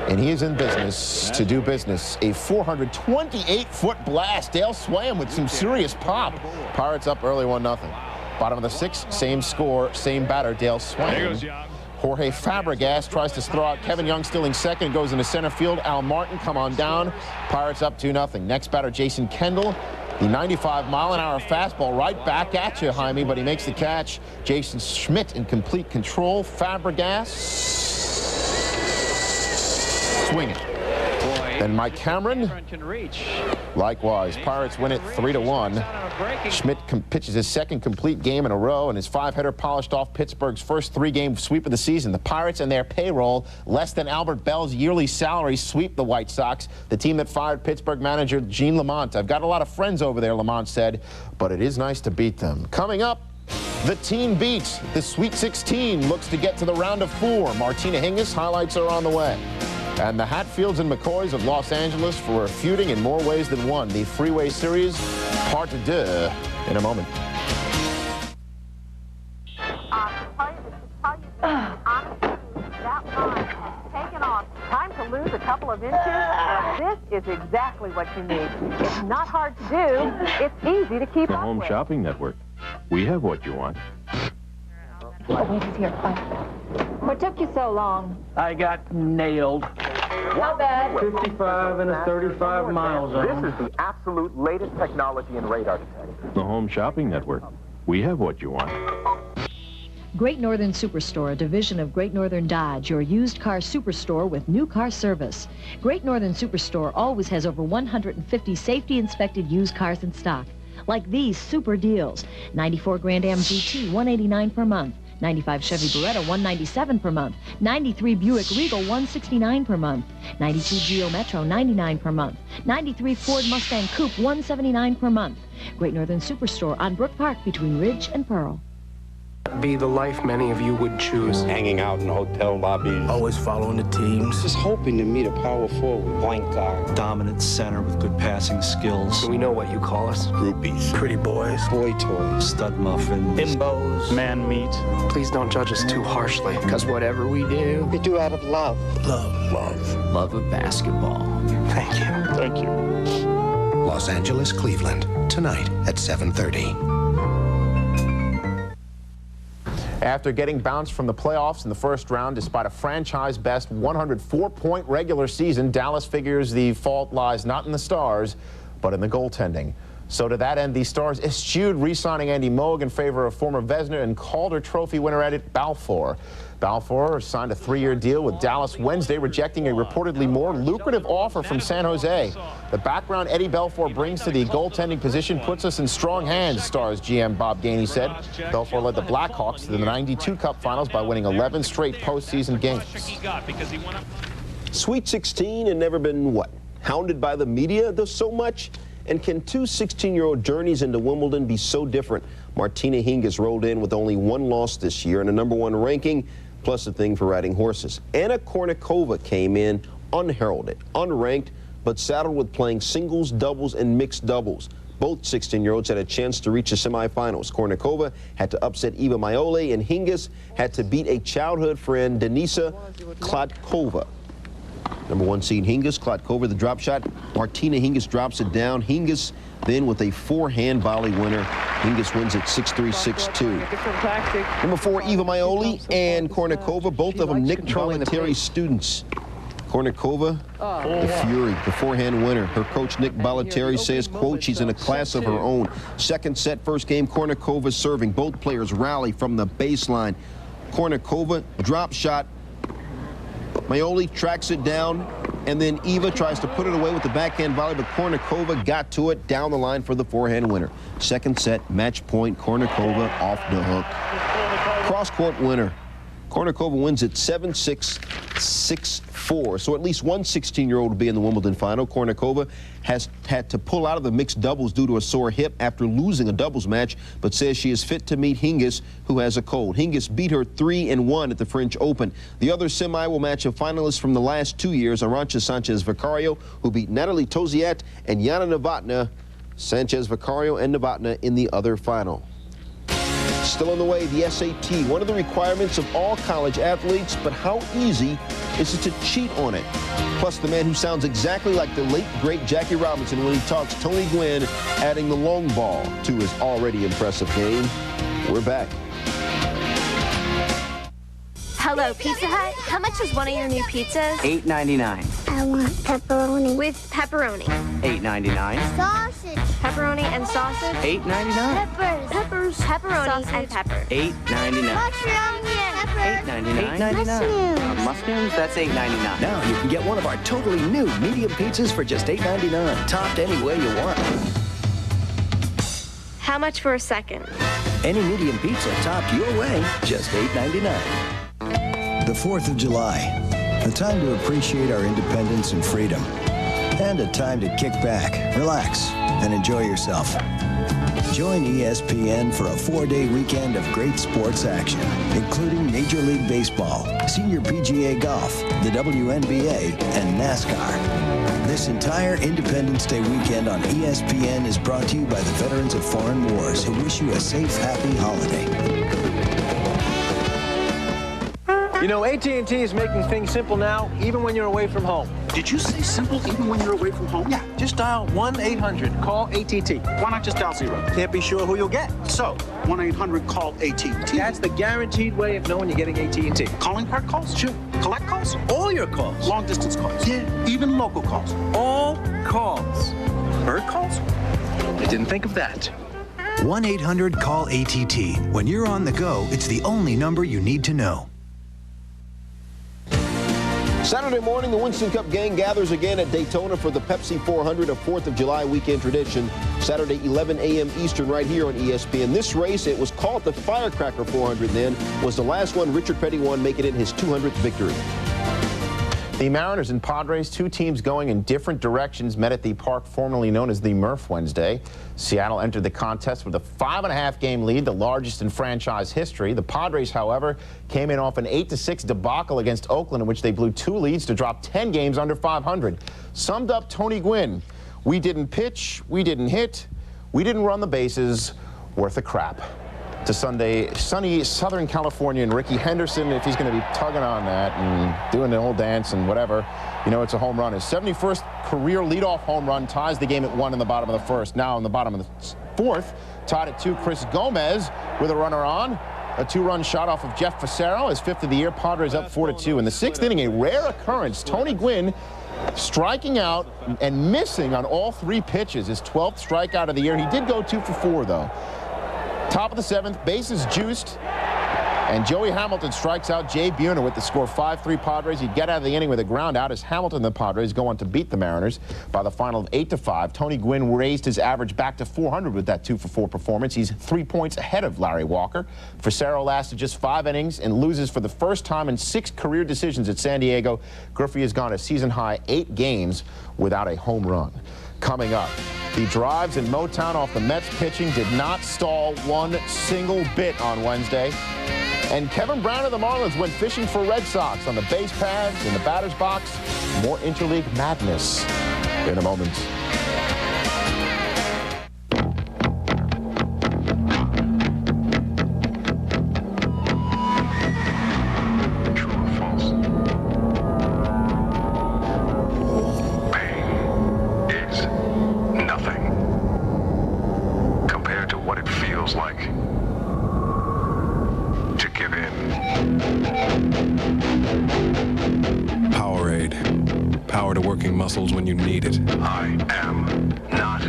S2: And he is in business to do business. A 428-foot blast. Dale Swam with some serious pop. Pirates up early 1-0. Bottom of the 6th, same score, same batter, Dale Swam. Jorge Fabregas tries to throw out Kevin Young, stealing second, goes into center field. Al Martin, come on down. Pirates up 2-0. Next batter, Jason Kendall. The 95-mile-an-hour fastball right back at you, Jaime, but he makes the catch. Jason Schmidt in complete control. Fabregas swinging. Then Mike Cameron, likewise. Pirates win it 3-1. Schmidt pitches his 2nd complete game in a row, and his 5-hitter polished off Pittsburgh's first 3-game sweep of the season. The Pirates and their payroll, less than Albert Bell's yearly salary, sweep the White Sox, the team that fired Pittsburgh manager Gene Lamont. "I've got a lot of friends over there," Lamont said, "but it is nice to beat them." Coming up, the team beats. The Sweet 16 looks to get to the round of 4. Martina Hingis highlights are on the way. And the Hatfields and McCoys of Los Angeles were feuding in more ways than one. The Freeway Series, part 2, in a moment.
S16: Time to lose a couple of inches? This is exactly what you need. It's not hard to do. It's easy to keep
S20: The
S16: up
S20: Home
S16: with.
S20: Shopping Network. We have what you want.
S21: Oh, wait, he's here. Fine. What took you so long?
S22: I got nailed.
S21: Not bad.
S22: 55 and a 35 miles on.
S23: This is the absolute latest technology in radar detection.
S20: The Home Shopping Network. We have what you want.
S24: Great Northern Superstore, a division of Great Northern Dodge, your used car superstore with new car service. Great Northern Superstore always has over 150 safety-inspected used cars in stock, like these super deals. 94 Grand Am GT, $189 per month. 95 Chevy Beretta, $197 per month. 93 Buick Regal, $169 per month. 92 Geo Metro, $99 per month. 93 Ford Mustang Coupe, $179 per month. Great Northern Superstore on Brook Park between Ridge and Pearl.
S25: Be the life many of you would choose.
S26: Hanging out in hotel lobbies.
S25: Always following the teams.
S26: Just hoping to meet a power forward. Point guard.
S27: Dominant center with good passing skills.
S25: So we know what you call us.
S26: Groupies.
S25: Pretty boys.
S26: Boy toys.
S27: Stud muffins.
S25: Bimbos.
S22: Man meat.
S25: Please don't judge us too harshly, because whatever we do
S26: out of love.
S25: Love.
S27: Love of basketball.
S25: Thank you.
S22: Thank you.
S28: Los Angeles, Cleveland, tonight at 7:30.
S2: After getting bounced from the playoffs in the first round, despite a franchise-best 104-point regular season, Dallas figures the fault lies not in the Stars, but in the goaltending. So to that end, the Stars eschewed re-signing Andy Moog in favor of former Vezina and Calder Trophy winner Elliott Balfour. Balfour signed a 3-year deal with Dallas Wednesday, rejecting a reportedly more lucrative offer from San Jose. The background Eddie Balfour brings to the goaltending position puts us in strong hands, Stars GM Bob Gainey said. Balfour led the Blackhawks to the '92 Cup Finals by winning 11 straight postseason games.
S4: Sweet 16 had never been, what, hounded by the media so much? And can two 16-year-old journeys into Wimbledon be so different? Martina Hingis rolled in with only 1 loss this year and a #1 ranking, plus a thing for riding horses. Anna Kournikova came in unheralded, unranked, but saddled with playing singles, doubles, and mixed doubles. Both 16-year-olds had a chance to reach the semifinals. Kournikova had to upset Eva Maiole, and Hingis had to beat a childhood friend, Denisa Kladkova. #1 seed Hingis, Kladkova the drop shot. Martina Hingis drops it down. Hingis then with a forehand volley winner. Hingis wins it 6-3, 6-2. #4 Eva Maiole and Kournikova, both of them Nick Bollettieri students. Kournikova, the Fury, the forehand winner. Her coach Nick Bollettieri says, quote, she's in a class of her own. Second set, first game, Kournikova serving. Both players rally from the baseline. Kournikova, drop shot. Maiole tracks it down, and then Eva tries to put it away with the backhand volley, but Kournikova got to it down the line for the forehand winner. Second set, match point, Kournikova off the hook. Cross-court winner. Kornikova wins it 7-6, 6-4. So at least one 16-year-old will be in the Wimbledon final. Kornikova has had to pull out of the mixed doubles due to a sore hip after losing a doubles match, but says she is fit to meet Hingis, who has a cold. Hingis beat her 3-1 at the French Open. The other semi will match a finalist from the last 2 years, Arantxa Sanchez-Vicario, who beat Natalie Toziat and Yana Novotná. Sanchez-Vicario and Novotná in the other final. Still on the way, the SAT, one of the requirements of all college athletes, but how easy is it to cheat on it? Plus, the man who sounds exactly like the late, great Jackie Robinson when he talks Tony Gwynn, adding the long ball to his already impressive game. We're back.
S1: Hello, Pizza Hut. How much is one of your new pizzas?
S3: $8.99.
S1: I want pepperoni. With pepperoni.
S3: $8.99.
S1: Sausage. Pepperoni and sausage.
S3: $8.99.
S1: Peppers. Pepperoni sausage. And pepper.
S3: $8.99.
S1: Mushroom.
S3: $8.99. $8.99. Mushrooms, that's $8.99.
S5: Now you can get one of our totally new medium pizzas for just $8.99. Topped any way you want.
S1: How much for a second?
S5: Any medium pizza topped your way, just $8.99.
S6: The 4th of July, a time to appreciate our independence and freedom, and a time to kick back, relax, and enjoy yourself. Join ESPN for a 4-day weekend of great sports action, including Major League Baseball, Senior PGA Golf, the WNBA, and NASCAR. This entire Independence Day weekend on ESPN is brought to you by the veterans of foreign wars who wish you a safe, happy holiday.
S7: You know, AT&T is making things simple now, even when you're away from home.
S8: Did you say simple even when you're away from home?
S7: Yeah, just dial 1-800-CALL-ATT.
S8: Why not just dial 0?
S7: Can't be sure who you'll get.
S8: So, 1-800-CALL-ATT.
S7: That's the guaranteed way of knowing you're getting AT&T.
S8: Calling card calls?
S7: Sure.
S8: Collect calls?
S7: All your calls.
S8: Long distance calls?
S7: Yeah.
S8: Even local calls?
S7: All calls. Bird calls? I didn't think of that.
S6: 1-800-CALL-ATT. When you're on the go, it's the only number you need to know.
S4: Saturday morning, the Winston Cup gang gathers again at Daytona for the Pepsi 400, a 4th of July weekend tradition. Saturday, 11 a.m. Eastern, right here on ESPN. This race, it was called the Firecracker 400 then, was the last one Richard Petty won, making it his 200th victory.
S2: The Mariners and Padres, two teams going in different directions, met at the park formerly known as the Murph Wednesday. Seattle entered the contest with a 5.5-game lead, the largest in franchise history. The Padres, however, came in off an 8-6 debacle against Oakland, in which they blew 2 leads to drop 10 games under 500. Summed up Tony Gwynn: "We didn't pitch, we didn't hit, we didn't run the bases, worth a crap." To sunny Southern California and Ricky Henderson, if he's going to be tugging on that and doing the whole dance and whatever, you know it's a home run. His 71st career leadoff home run ties the game at 1 in the bottom of the 1st. Now in the bottom of the 4th, tied at 2, Chris Gomez with a runner on. A 2-run shot off of Jeff Fassero, his 5th of the year. Padres up 4-2. In the 6th inning, a rare occurrence. Tony Gwynn striking out and missing on all 3 pitches. His 12th strikeout of the year. He did go 2 for 4, though. Top of the 7th, bases juiced, and Joey Hamilton strikes out Jay Buhner with the score 5-3 Padres. He'd get out of the inning with a ground out as Hamilton and the Padres go on to beat the Mariners by the final of 8-5. Tony Gwynn raised his average back to 400 with that 2-for-4 performance. He's 3 points ahead of Larry Walker. Fassero lasted just 5 innings and loses for the first time in 6 career decisions at San Diego. Griffey has gone a season-high 8 games without a home run. Coming up, the drives in Motown off the Mets pitching did not stall one single bit on Wednesday. And Kevin Brown of the Marlins went fishing for Red Sox on the base paths, in the batter's box. More interleague madness in a moment.
S9: Muscles when you need it.
S10: I am not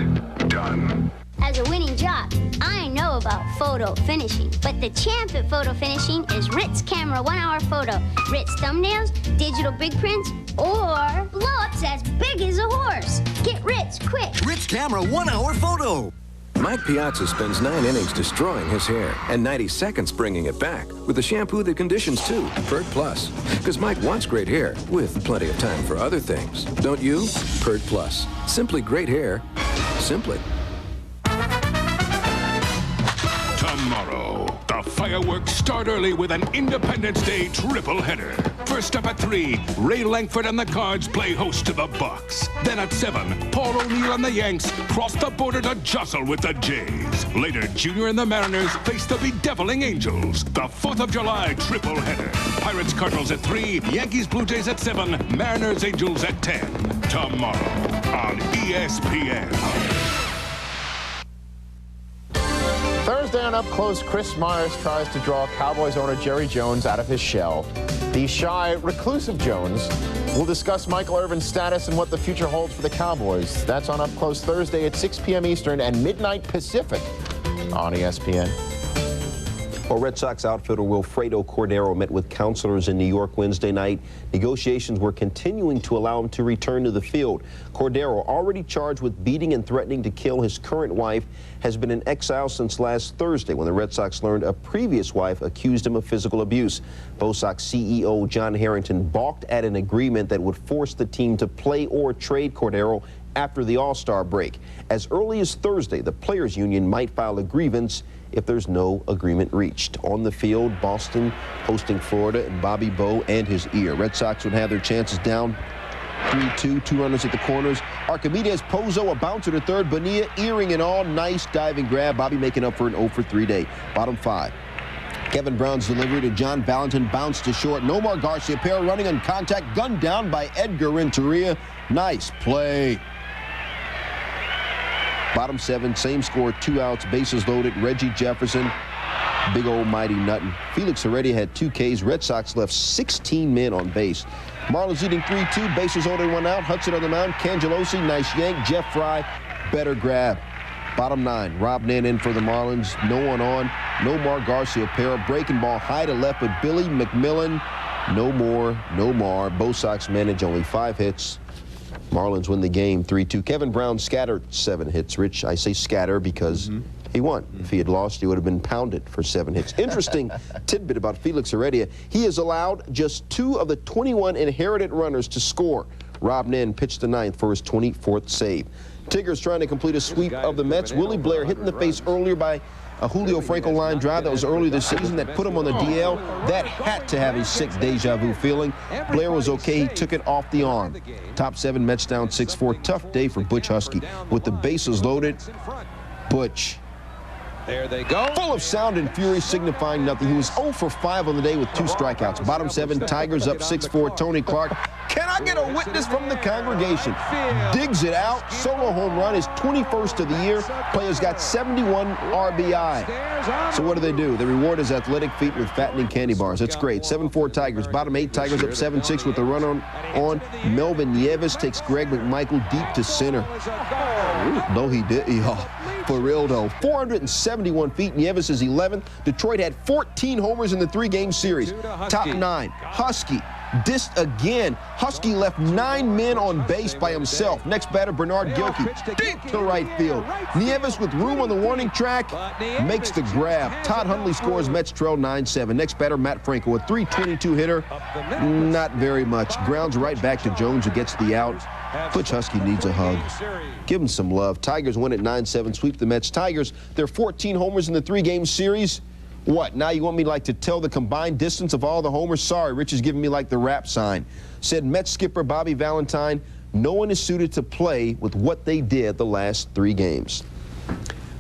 S10: done.
S29: As a winning job, I know about photo finishing, but the champ at photo finishing is Ritz Camera 1-Hour Photo. Ritz thumbnails, digital big prints, or blow-ups as big as a horse. Get Ritz quick.
S5: Ritz Camera 1-Hour Photo.
S11: Mike Piazza spends 9 innings destroying his hair and 90 seconds bringing it back with the shampoo that conditions too, Pert Plus. Because Mike wants great hair with plenty of time for other things. Don't you? Pert Plus. Simply great hair. Simply.
S10: Tomorrow, the fireworks start early with an Independence Day triple header. First up at 3, Ray Langford and the Cards play host to the Bucks. Then at 7, Paul O'Neill and the Yanks cross the border to jostle with the Jays. Later, Junior and the Mariners face the bedeviling Angels. The 4th of July triple header. Pirates Cardinals at 3, Yankees Blue Jays at 7, Mariners Angels at 10. Tomorrow on ESPN.
S2: Thursday on Up Close, Chris Myers tries to draw Cowboys owner Jerry Jones out of his shell. The shy, reclusive Jones will discuss Michael Irvin's status and what the future holds for the Cowboys. That's on Up Close Thursday at 6 p.m. Eastern and midnight Pacific on ESPN.
S4: Well, Red Sox outfielder Wilfredo Cordero met with counselors in New York Wednesday night. Negotiations were continuing to allow him to return to the field. Cordero, already charged with beating and threatening to kill his current wife, has been in exile since last Thursday when the Red Sox learned a previous wife accused him of physical abuse. Bo Sox CEO John Harrington balked at an agreement that would force the team to play or trade Cordero after the All-Star break. As early as Thursday, the Players Union might file a grievance if there's no agreement reached. On the field, Boston hosting Florida and Bobby Bo and his ear. Red Sox would have their chances down 3-2, 2 runners at the corners. Archimedes, Pozo, a bouncer to third. Bonilla, earring and all. Nice diving grab. Bobby making up for an 0-for-3 day. Bottom 5. Kevin Brown's delivery to John Valentin, bounced to short. Nomar Garcia-Pera running on contact, gunned down by Edgar Renteria. Nice play. Bottom 7, same score, 2 outs, bases loaded. Reggie Jefferson, big old mighty Nuttin. Felix Heredia had 2 Ks. Red Sox left 16 men on base. Marlins leading 3-2, bases loaded, 1 out. Hudson on the mound, Cangelosi, nice yank. Jeff Fry, better grab. Bottom 9, Rob Nen in for the Marlins. No one on. Nomar Garcia-Pera, breaking ball high to left, but Billy McMillan, no more, no more. Bo Sox manage only 5 hits. Marlins win the game 3-2. Kevin Brown scattered 7 hits. Rich, I say scatter because he won. If he had lost, he would have been pounded for 7 hits. Interesting tidbit about Felix Heredia. He has allowed just 2 of the 21 inherited runners to score. Rob Nen pitched the 9th for his 24th save. Tigers trying to complete a sweep of the Mets. Willie Blair hit in the face earlier by a Julio Franco line drive that was early this season that put him on the DL. That had to have a sick deja vu feeling. Blair was okay. He took it off the arm. Top 7, Mets down 6-4. Tough day for Butch Husky. With the bases loaded, Butch.
S12: There they go.
S4: Full of sound and fury, signifying nothing. He was 0 for 5 on the day with 2 strikeouts. Bottom 7, Tigers up 6-4. Tony Clark. Can I get a witness from the congregation? Digs it out. Solo home run, his 21st of the year. Players got 71 RBI. So what do? They reward his athletic feet with fattening candy bars. That's great. 7-4 Tigers. Bottom 8, Tigers up 7-6 with a run on. Melvin Nieves takes Greg McMichael deep to center. No, he did. For real, though. 471 feet. Nieves is 11th. Detroit had 14 homers in the 3-game series. Top 9, Husky. Dissed again. Husky left 9 men on base by himself. Next batter, Bernard Gilkey. Deep to right field. Nieves with room on the warning track makes the grab. Todd Hundley scores. Mets trail 9-7. Next batter, Matt Franco, a .322 hitter. Not very much. Grounds right back to Jones, who gets the out. Butch Husky needs a hug. Give him some love. Tigers win at 9-7. Sweep the Mets. Tigers, they're 14 homers in the 3-game series. What, now you want me to tell the combined distance of all the homers? Sorry, Rich is giving me like the rap sign. Said Mets skipper Bobby Valentine, no one is suited to play with what they did the last 3 games.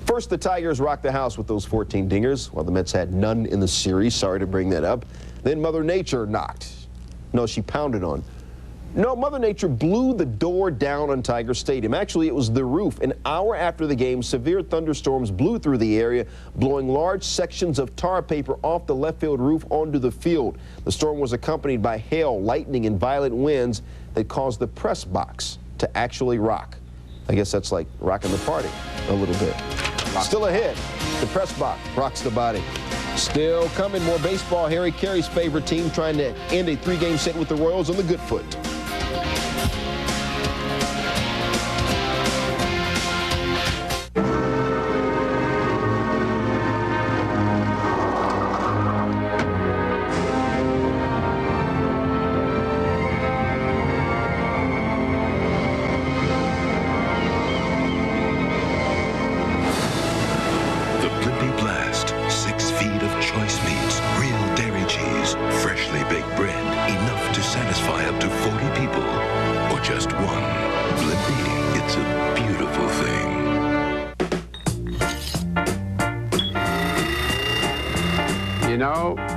S4: First, the Tigers rocked the house with those 14 dingers, while the Mets had none in the series. Sorry to bring that up. Then Mother Nature knocked. No, she pounded on. No, Mother Nature blew the door down on Tiger Stadium. Actually, it was the roof. An hour after the game, severe thunderstorms blew through the area, blowing large sections of tar paper off the left field roof onto the field. The storm was accompanied by hail, lightning, and violent winds that caused the press box to actually rock. I guess that's like rocking the party a little bit. Still ahead, the press box rocks the body. Still coming, more baseball. Harry Carey's favorite team trying to end a 3-game set with the Royals on the good foot.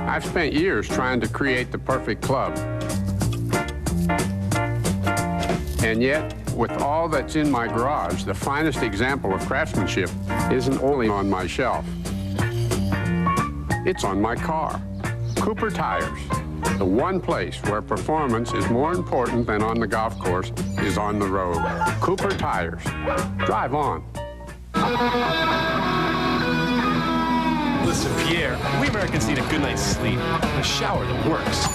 S13: I've spent years trying to create the perfect club. And yet, with all that's in my garage, the finest example of craftsmanship isn't only on my shelf. It's on my car. Cooper Tires. The one place where performance is more important than on the golf course is on the road. Cooper Tires. Drive on.
S14: Listen, Pierre, we Americans need a good night's sleep. A shower that works.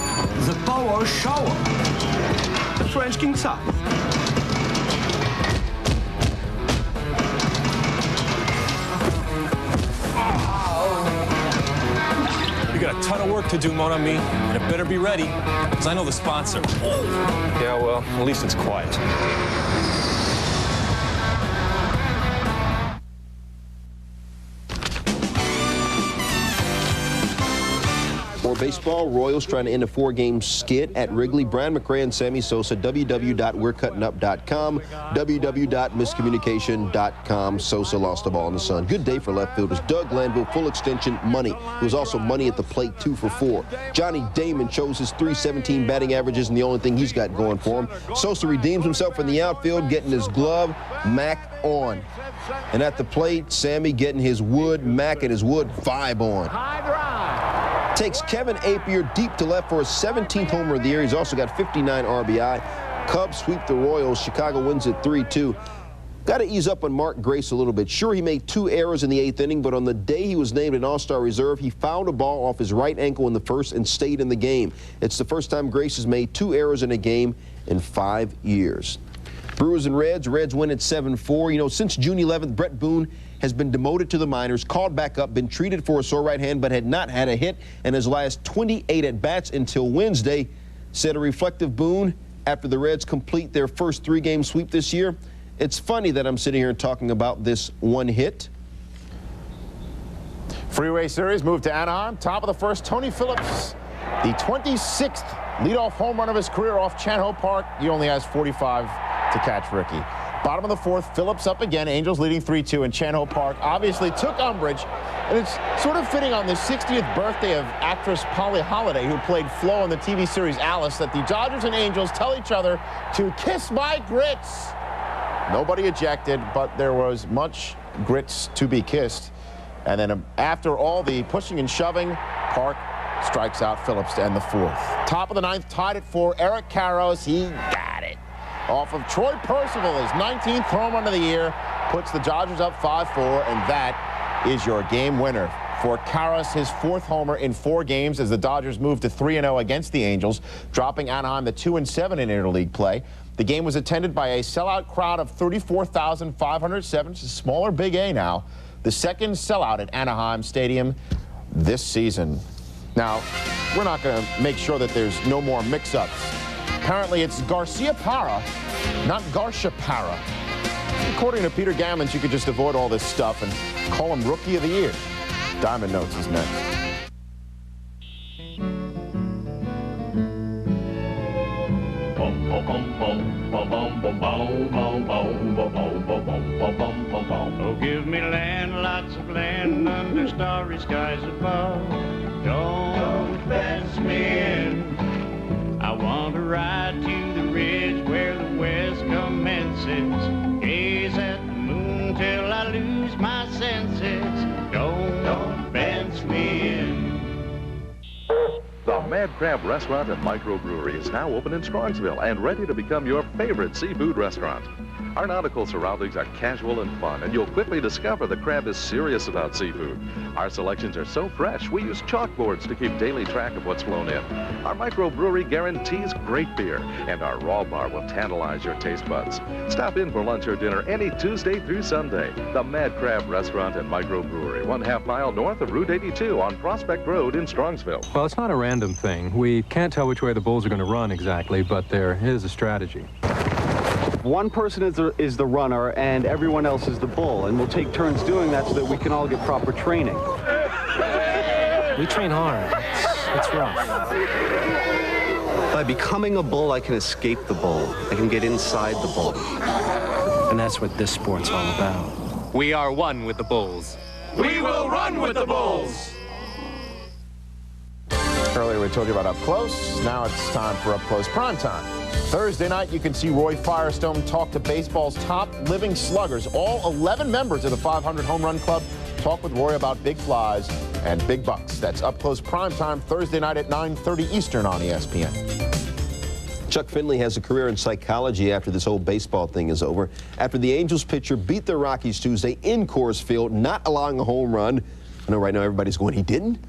S15: The power shower.
S14: The French King Tut. We got a ton of work to do, mon ami, and it better be ready, because I know the sponsor.
S27: Yeah, well, at least it's quiet.
S4: More baseball. Royals trying to end a 4-game skid at Wrigley. Brian McRae and Sammy Sosa, www.we'recuttingup.com, www.miscommunication.com. Sosa lost the ball in the sun. Good day for left fielders. Doug Glanville, full extension, money. It was also money at the plate, 2 for 4. Johnny Damon chose his .317 batting averages, and the only thing he's got going for him. Sosa redeems himself in the outfield, getting his glove. Mac on. And at the plate, Sammy getting his wood. Mac and his wood, 5 on. Takes Kevin Apier deep to left for his 17th homer of the year. He's also got 59 RBI. Cubs sweep the Royals. Chicago wins it 3-2. Got to ease up on Mark Grace a little bit. Sure, he made 2 errors in the 8th inning, but on the day he was named an All-Star reserve, he fouled a ball off his right ankle in the first and stayed in the game. It's the first time Grace has made 2 errors in a game in 5 years. Brewers and Reds. Reds win at 7-4. You know, since June 11th, Brett Boone has been demoted to the minors, called back up, been treated for a sore right hand, but had not had a hit in his last 28 at-bats until Wednesday, said a reflective Boone after the Reds complete their first 3-game sweep this year. It's funny that I'm sitting here talking about this one hit.
S2: Freeway Series moved to Anaheim. Top of the first, Tony Phillips, the 26th leadoff home run of his career off Chan Ho Park. He only has 45 to catch Ricky. Bottom of the 4th, Phillips up again. Angels leading 3-2, and Chan Ho Park obviously took umbrage. And it's sort of fitting on the 60th birthday of actress Polly Holliday, who played Flo on the TV series Alice, that the Dodgers and Angels tell each other to kiss my grits. Nobody ejected, but there was much grits to be kissed. And then after all the pushing and shoving, Park strikes out Phillips to end the 4th. Top of the 9th, tied at 4, Eric Karros. He got it. Off of Troy Percival, his 19th home run of the year, puts the Dodgers up 5-4, and that is your game winner. For Karros, his 4th homer in 4 games as the Dodgers move to 3-0 against the Angels, dropping Anaheim to 2-7 in interleague play. The game was attended by a sellout crowd of 34,507. It's a smaller Big A now. The second sellout at Anaheim Stadium this season. Now, we're not going to make sure that there's no more mix-ups. Apparently, it's Garcia Parra, not Garcia Parra. According to Peter Gammons, you could just avoid all this stuff and call him Rookie of the Year. Diamond Notes is next.
S16: Oh, give me land, lots of land under starry skies above. Don't fence me in. I want to ride to the ridge where the west commences. Gaze at the moon till I lose my senses. Don't fence me in.
S17: The Mad Crab Restaurant and Microbrewery is now open in Strongsville and ready to become your favorite seafood restaurant. Our nautical surroundings are casual and fun, and you'll quickly discover the crab is serious about seafood. Our selections are so fresh, we use chalkboards to keep daily track of what's flown in. Our microbrewery guarantees great beer, and our raw bar will tantalize your taste buds. Stop in for lunch or dinner any Tuesday through Sunday. The Mad Crab Restaurant and Microbrewery, 1/2 mile north of Route 82 on Prospect Road in Strongsville.
S9: Well, it's not a random thing. We can't tell which way the bulls are going to run exactly, but there is a strategy.
S18: One person is the runner and everyone else is the bull, and we'll take turns doing that so that we can all get proper training.
S22: We train hard. It's rough.
S18: By becoming a bull, I can escape the bull. I can get inside the bull.
S22: And that's what this sport's all about.
S19: We are one with the bulls.
S16: We will run with the bulls.
S2: Earlier we told you about Up Close. Now it's time for Up Close Primetime. Thursday night, you can see Roy Firestone talk to baseball's top living sluggers. All 11 members of the 500 Home Run Club talk with Roy about big flies and big bucks. That's Up Close Primetime Thursday night at 9:30 Eastern on ESPN.
S4: Chuck Finley has a career in psychology after this whole baseball thing is over. After the Angels pitcher beat the Rockies Tuesday in Coors Field, not allowing a home run. I know right now everybody's going, he didn't?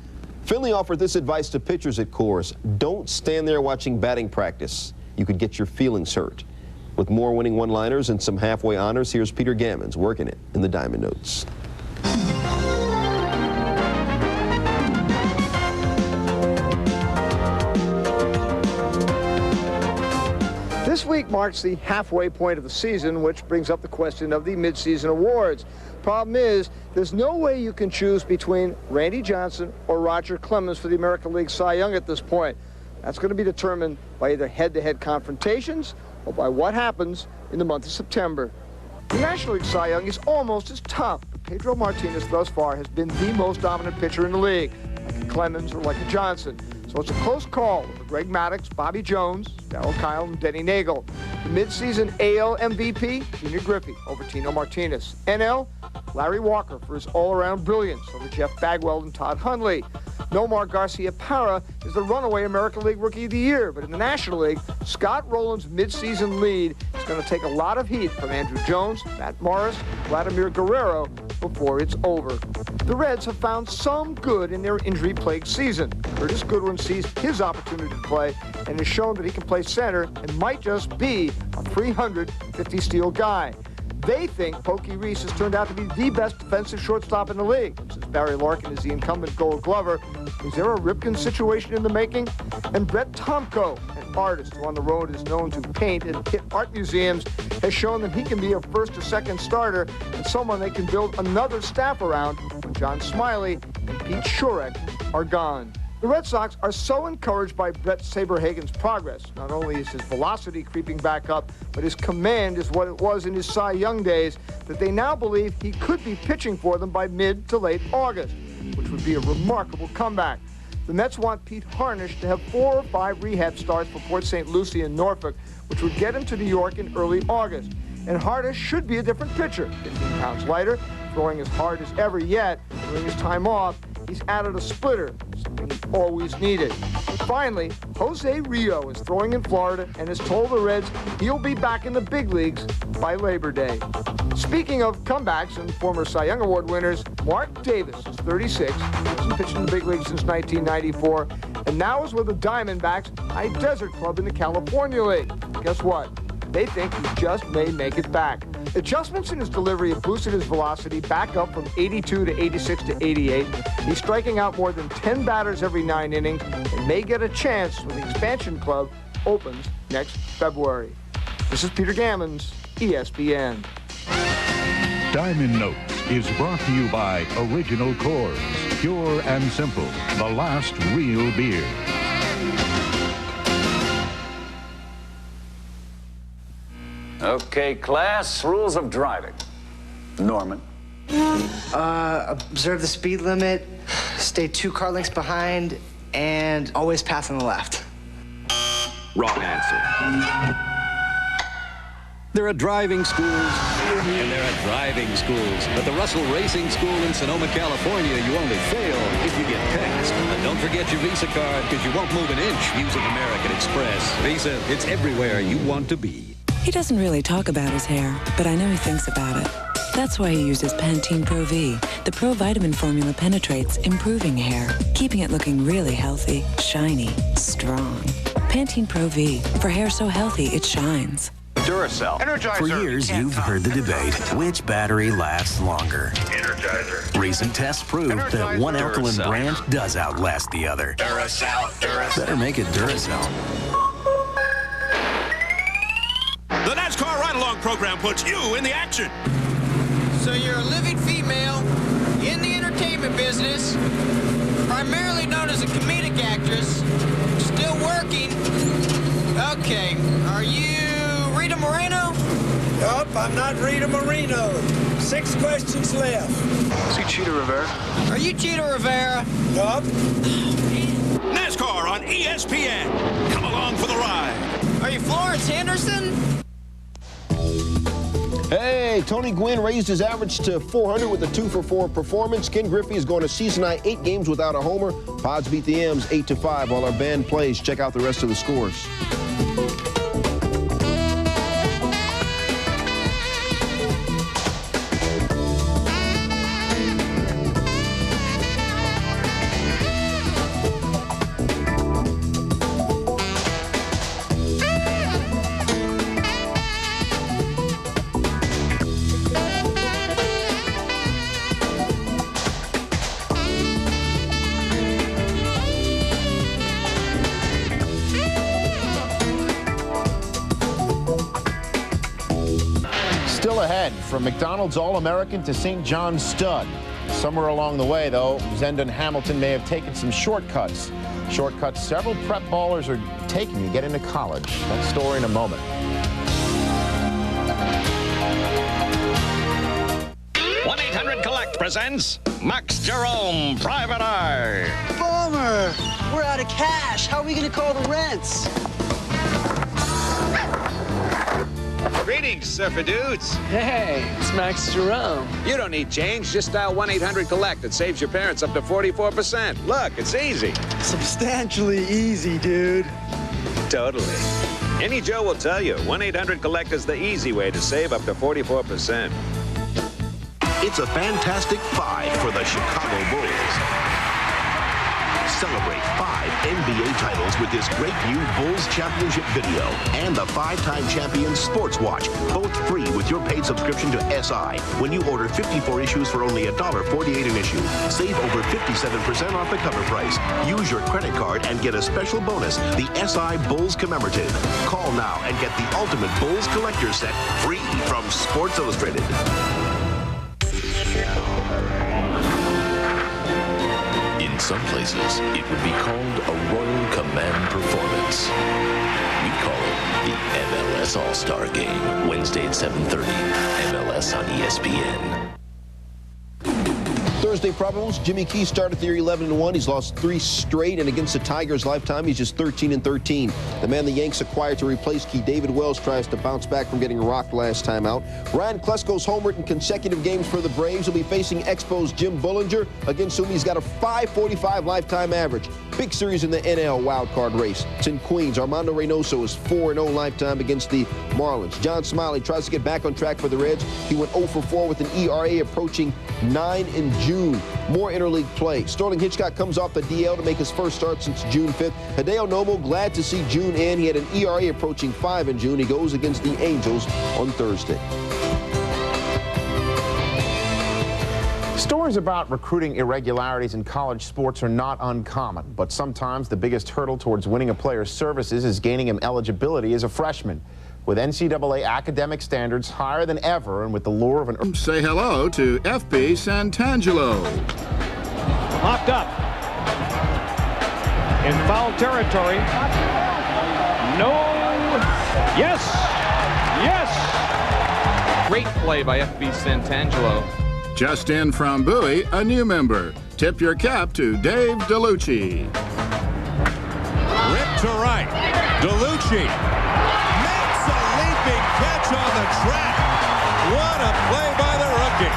S4: Finley offered this advice to pitchers at Coors. Don't stand there watching batting practice. You could get your feelings hurt. With more winning one-liners and some halfway honors, here's Peter Gammons working it in the Diamond Notes.
S3: This week marks the halfway point of the season, which brings up the question of the midseason awards. Problem is, there's no way you can choose between Randy Johnson or Roger Clemens for the American League Cy Young at this point. That's going to be determined by either head-to-head confrontations or by what happens in the month of September. The National League Cy Young is almost as tough. Pedro Martinez thus far has been the most dominant pitcher in the league, like a Clemens or like a Johnson. So it's a close call with Greg Maddux, Bobby Jones, Darryl Kyle, and Denny Nagel. The midseason AL MVP, Junior Griffey over Tino Martinez. NL, Larry Walker for his all-around brilliance over Jeff Bagwell and Todd Hundley. Nomar Garcia-Parra is the runaway American League Rookie of the Year, but in the National League, Scott Rowland's midseason lead is going to take a lot of heat from Andrew Jones, Matt Morris, Vladimir Guerrero before it's over. The Reds have found some good in their injury-plagued season. Curtis Goodwin seized his opportunity to play and has shown that he can play center and might just be a 350-steal guy. They think Pokey Reese has turned out to be the best defensive shortstop in the league. Since Barry Larkin is the incumbent Gold Glover, is there a Ripken situation in the making? And Brett Tomko, an artist who on the road is known to paint and hit art museums, has shown that he can be a first or second starter and someone they can build another staff around when John Smiley and Pete Shurek are gone. The Red Sox are so encouraged by Brett Saberhagen's progress. Not only is his velocity creeping back up, but his command is what it was in his Cy Young days, that they now believe he could be pitching for them by mid to late August, which would be a remarkable comeback. The Mets want Pete Harnisch to have 4 or 5 rehab starts for Port St. Lucie and Norfolk, which would get him to New York in early August. And Harnisch should be a different pitcher, 15 pounds lighter, throwing as hard as ever yet. During his time off, he's added a splitter, something he always needed. Finally, Jose Rio is throwing in Florida and has told the Reds he'll be back in the big leagues by Labor Day. Speaking of comebacks and former Cy Young Award winners, Mark Davis is 36, hasn't pitched in the big leagues since 1994, and now is with the Diamondbacks, High Desert Club in the California League. Guess what? They think he just may make it back. Adjustments in his delivery have boosted his velocity back up from 82 to 86 to 88. He's striking out more than 10 batters every 9 innings and may get a chance when the expansion club opens next February. This is Peter Gammons, ESPN.
S19: Diamond Notes is brought to you by Original Coors, pure and simple, the last real beer.
S20: Okay, class, rules of driving. Norman.
S21: Observe the speed limit, stay 2 car lengths behind, and always pass on the left.
S23: Wrong answer. There are driving schools, and there are driving schools. At the Russell Racing School in Sonoma, California, you only fail if you get passed. And don't forget your Visa card, because you won't move an inch using American Express. Visa, it's everywhere you want to be.
S24: He doesn't really talk about his hair, but I know he thinks about it. That's why he uses Pantene Pro V. The Pro Vitamin formula penetrates, improving hair, keeping it looking really healthy, shiny, strong. Pantene Pro V, for hair so healthy it shines.
S25: Duracell. Energizer. For years, you've heard the debate, which battery lasts longer. Energizer. Recent tests prove that one alkaline brand does outlast the other. Duracell. Better make it Duracell.
S26: The NASCAR Ride-Along program puts you in the action.
S28: So you're a living female in the entertainment business, primarily known as a comedic actress, still working. Okay, are you Rita Moreno?
S30: Nope, I'm not Rita Moreno. 6 questions left.
S26: Is he Cheetah Rivera?
S28: Are you Cheetah Rivera?
S30: Nope.
S26: NASCAR ESPN. Come along for the ride.
S28: Are you Florence Henderson?
S4: Hey, Tony Gwynn raised his average to 400 with a 2-for-4 performance. Ken Griffey is going to season-high 8 games without a homer. Pods beat the M's 8-5 while our band plays. Check out the rest of the scores.
S2: Still ahead, from McDonald's All-American to St. John's Stud. Somewhere along the way, though, Zendon Hamilton may have taken some shortcuts. Shortcuts several prep ballers are taking to get into college. That story in a moment.
S1: 1-800-COLLECT presents Max Jerome, Private Eye.
S5: Bummer. We're out of cash. How are we going to call the rents?
S6: Greetings, surfer dudes.
S5: Hey, it's Max Jerome.
S6: You don't need change. Just dial 1-800-COLLECT. It saves your parents up to 44%. Look, it's easy.
S5: Substantially easy, dude.
S6: Totally. Any Joe will tell you, 1-800-COLLECT is the easy way to save up to 44%.
S25: It's a fantastic 5 for the Chicago Bulls. Celebrate 5 NBA titles with this great new Bulls Championship video and the 5-time champion Sports Watch, both free with your paid subscription to SI when you order 54 issues for only $1.48 an issue. Save over 57% off the cover price. Use your credit card and get a special bonus, the SI Bulls Commemorative. Call now and get the ultimate Bulls collector set free from Sports Illustrated.
S7: In some places, it would be called a Royal Command performance. We call it the MLS All-Star Game, Wednesday at 7:30, MLS on ESPN.
S4: Thursday probables, Jimmy Key started the year 11-1. He's lost 3 straight, and against the Tigers lifetime, he's just 13-13. The man the Yanks acquired to replace Key, David Wells, tries to bounce back from getting rocked last time out. Ryan Klesko's homered in consecutive games for the Braves. He'll be facing Expos Jim Bullinger, against whom he's got a .545 lifetime average. Big series in the NL wildcard race. It's in Queens. Armando Reynoso is 4-0 lifetime against the Marlins. John Smiley tries to get back on track for the Reds. He went 0-for-4 with an ERA approaching 9 in June. More interleague play. Sterling Hitchcock comes off the DL to make his first start since June 5th. Hideo Nomo glad to see June in. He had an ERA approaching 5 in June. He goes against the Angels on Thursday.
S2: Stories about recruiting irregularities in college sports are not uncommon, but sometimes the biggest hurdle towards winning a player's services is gaining him eligibility as a freshman. With NCAA academic standards higher than ever and with the lure of an...
S8: Say hello to FB Santangelo.
S10: Locked up. In foul territory. No. Yes. Yes.
S11: Great play by FB Santangelo.
S8: Just in from Bowie, a new member. Tip your cap to Dave DeLucci.
S12: Ripped to right. DeLucci makes a leaping catch on the track. What a play by the rookie.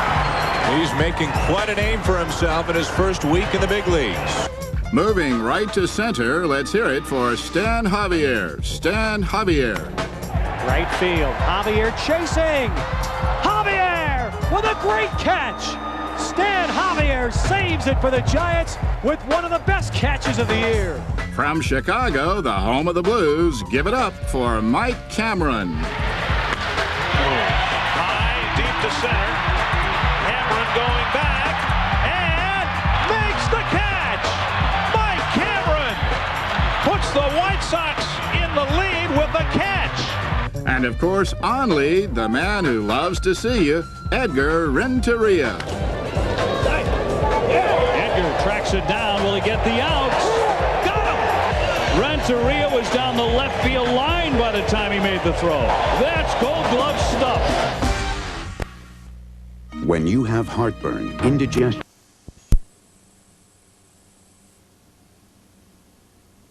S12: He's making quite a name for himself in his first week in the big leagues.
S8: Moving right to center, let's hear it for Stan Javier. Stan Javier.
S10: Right field. Javier chasing. Javier with a great catch. Stan Javier saves it for the Giants with one of the best catches of the year.
S8: From Chicago, the home of the Blues, give it up for Mike Cameron.
S12: High, deep to center. Cameron going back and makes the catch. Mike Cameron puts the White Sox in the lead with the catch.
S8: And of course, on lead, the man who loves to see you, Edgar Renteria.
S10: Edgar tracks it down. Will he get the outs? Got him! Renteria was down the left field line by the time he made the throw. That's Gold Glove stuff.
S25: When you have heartburn, indigestion...